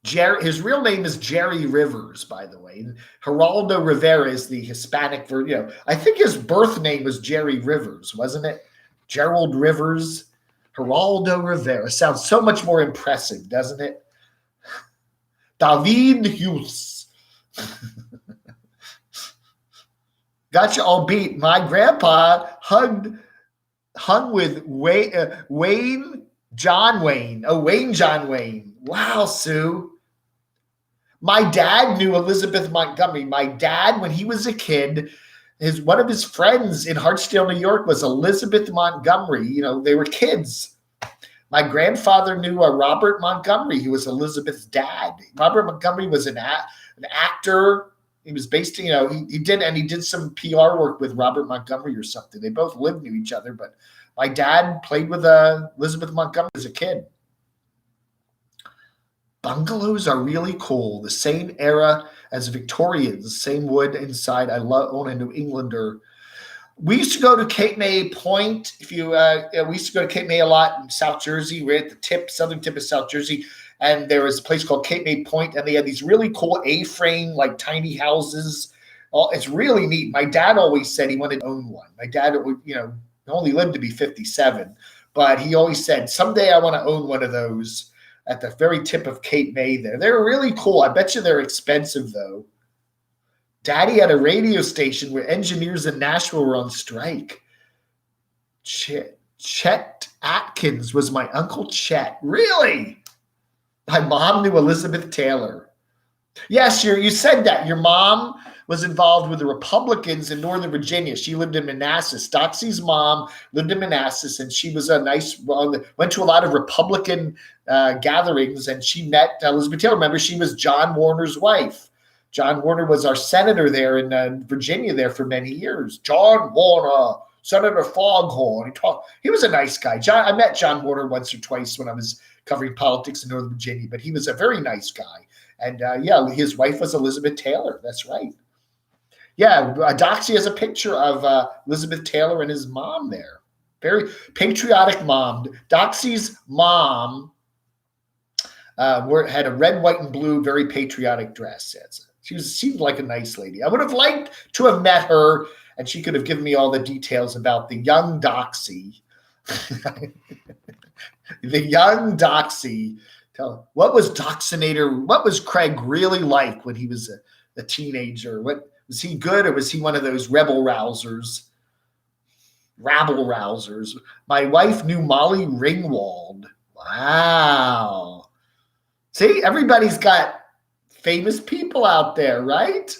Okay. His real name is Jerry Rivers, by the way. Geraldo Rivera is the Hispanic version. I think his birth name was Jerry Rivers, wasn't it? Gerald Rivers. Geraldo Rivera sounds so much more impressive, doesn't it? David Hughes. Got you all beat. My grandpa hung with Wayne John Wayne. Oh, Wayne John Wayne. Wow, Sue. My dad knew Elizabeth Montgomery. My dad, when he was a kid, one of his friends in Hartsdale, New York, was Elizabeth Montgomery. They were kids. My grandfather knew Robert Montgomery. He was Elizabeth's dad. Robert Montgomery was an actor. He was based, he did some PR work with Robert Montgomery or something. They both lived near each other, but my dad played with Elizabeth Montgomery as a kid. Bungalows are really cool. The same era as Victorians, same wood inside. I own a New Englander. We used to go to Cape May Point. We used to go to Cape May a lot in South Jersey. We're at the southern tip of South Jersey. And there was a place called Cape May Point, and they had these really cool A-frame, like tiny houses. It's really neat. My dad always said he wanted to own one. My dad, only lived to be 57, but he always said, someday I want to own one of those at the very tip of Cape May there. They're really cool. I bet you they're expensive, though. Daddy had a radio station where engineers in Nashville were on strike. Chet Atkins was my Uncle Chet. Really? My mom knew Elizabeth Taylor. Yes, you said that. Your mom was involved with the Republicans in Northern Virginia. She lived in Manassas. Doxy's mom lived in Manassas, and she was went to a lot of Republican gatherings, and she met Elizabeth Taylor. Remember, she was John Warner's wife. John Warner was our senator there in Virginia there for many years. John Warner, Senator Foghorn. He was a nice guy. I met John Warner once or twice when I was covering politics in Northern Virginia, but he was a very nice guy. And his wife was Elizabeth Taylor. That's right. Yeah, Doxy has a picture of Elizabeth Taylor and his mom there. Very patriotic mom. Doxy's mom had a red, white, and blue, very patriotic dress. She seemed like a nice lady. I would have liked to have met her, and she could have given me all the details about the young Doxy. The young Doxy. What was Doxinator? What was Craig really like when he was a teenager? Was he good, or was he one of those rabble rousers? My wife knew Molly Ringwald. Wow. See, everybody's got famous people out there, right?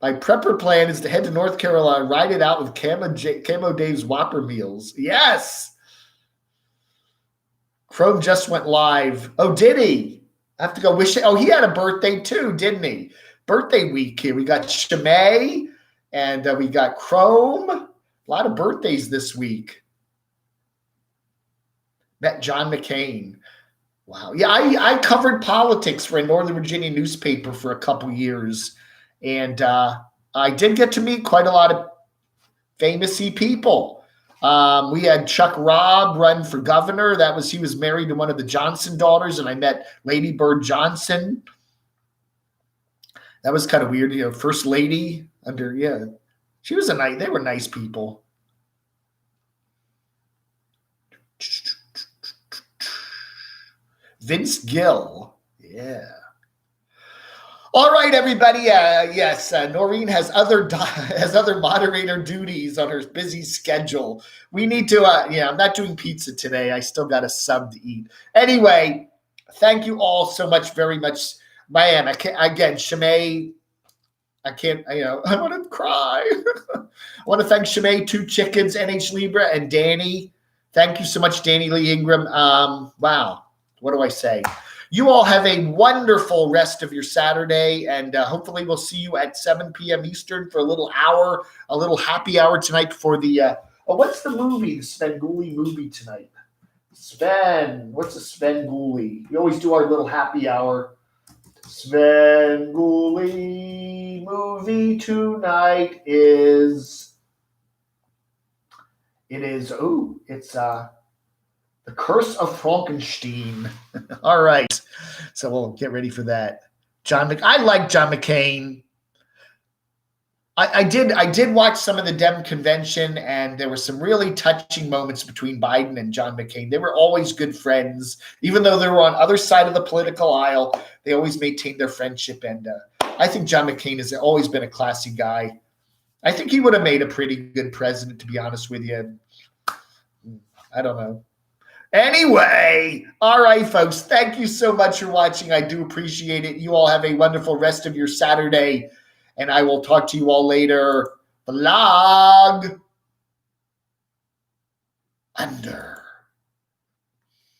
My prepper plan is to head to North Carolina, ride it out with Camo Dave's Whopper meals. Yes. Chrome just went live. Oh, did he? I have to go wish it. Oh, he had a birthday too, didn't he? Birthday week here. We got Shimei and we got Chrome. A lot of birthdays this week. Met John McCain. Wow. Yeah, I covered politics for a Northern Virginia newspaper for a couple years. And I did get to meet quite a lot of famous-y people. We had Chuck Robb run for governor. He was married to one of the Johnson daughters, and I met Lady Bird Johnson. That was kind of weird, First Lady she was they were nice people. Vince Gill. Yeah. All right, everybody. Yes, Noreen has other moderator duties on her busy schedule. We need to. I'm not doing pizza today. I still got a sub to eat. Anyway, thank you all so much, very much. Again, Shimei, I can't, I want to cry. I want to thank Shimei, Two Chickens, NH Libra, and Danny. Thank you so much, Danny Lee Ingram. Wow. What do I say? You all have a wonderful rest of your Saturday, and hopefully we'll see you at 7 p.m. Eastern for a little hour, a little happy hour tonight for the, what's the movie, the Svengoolie movie tonight? What's a Svengoolie? We always do our little happy hour. Svengoolie movie tonight it's The Curse of Frankenstein. All right. So we'll get ready for that. I like John McCain. I did watch some of the Dem convention, and there were some really touching moments between Biden and John McCain. They were always good friends. Even though they were on other side of the political aisle, they always maintained their friendship. And I think John McCain has always been a classy guy. I think he would have made a pretty good president, to be honest with you. I don't know. Anyway, all right, folks, thank you so much for watching. I do appreciate it. You all have a wonderful rest of your Saturday, and I will talk to you all later. Vlog under.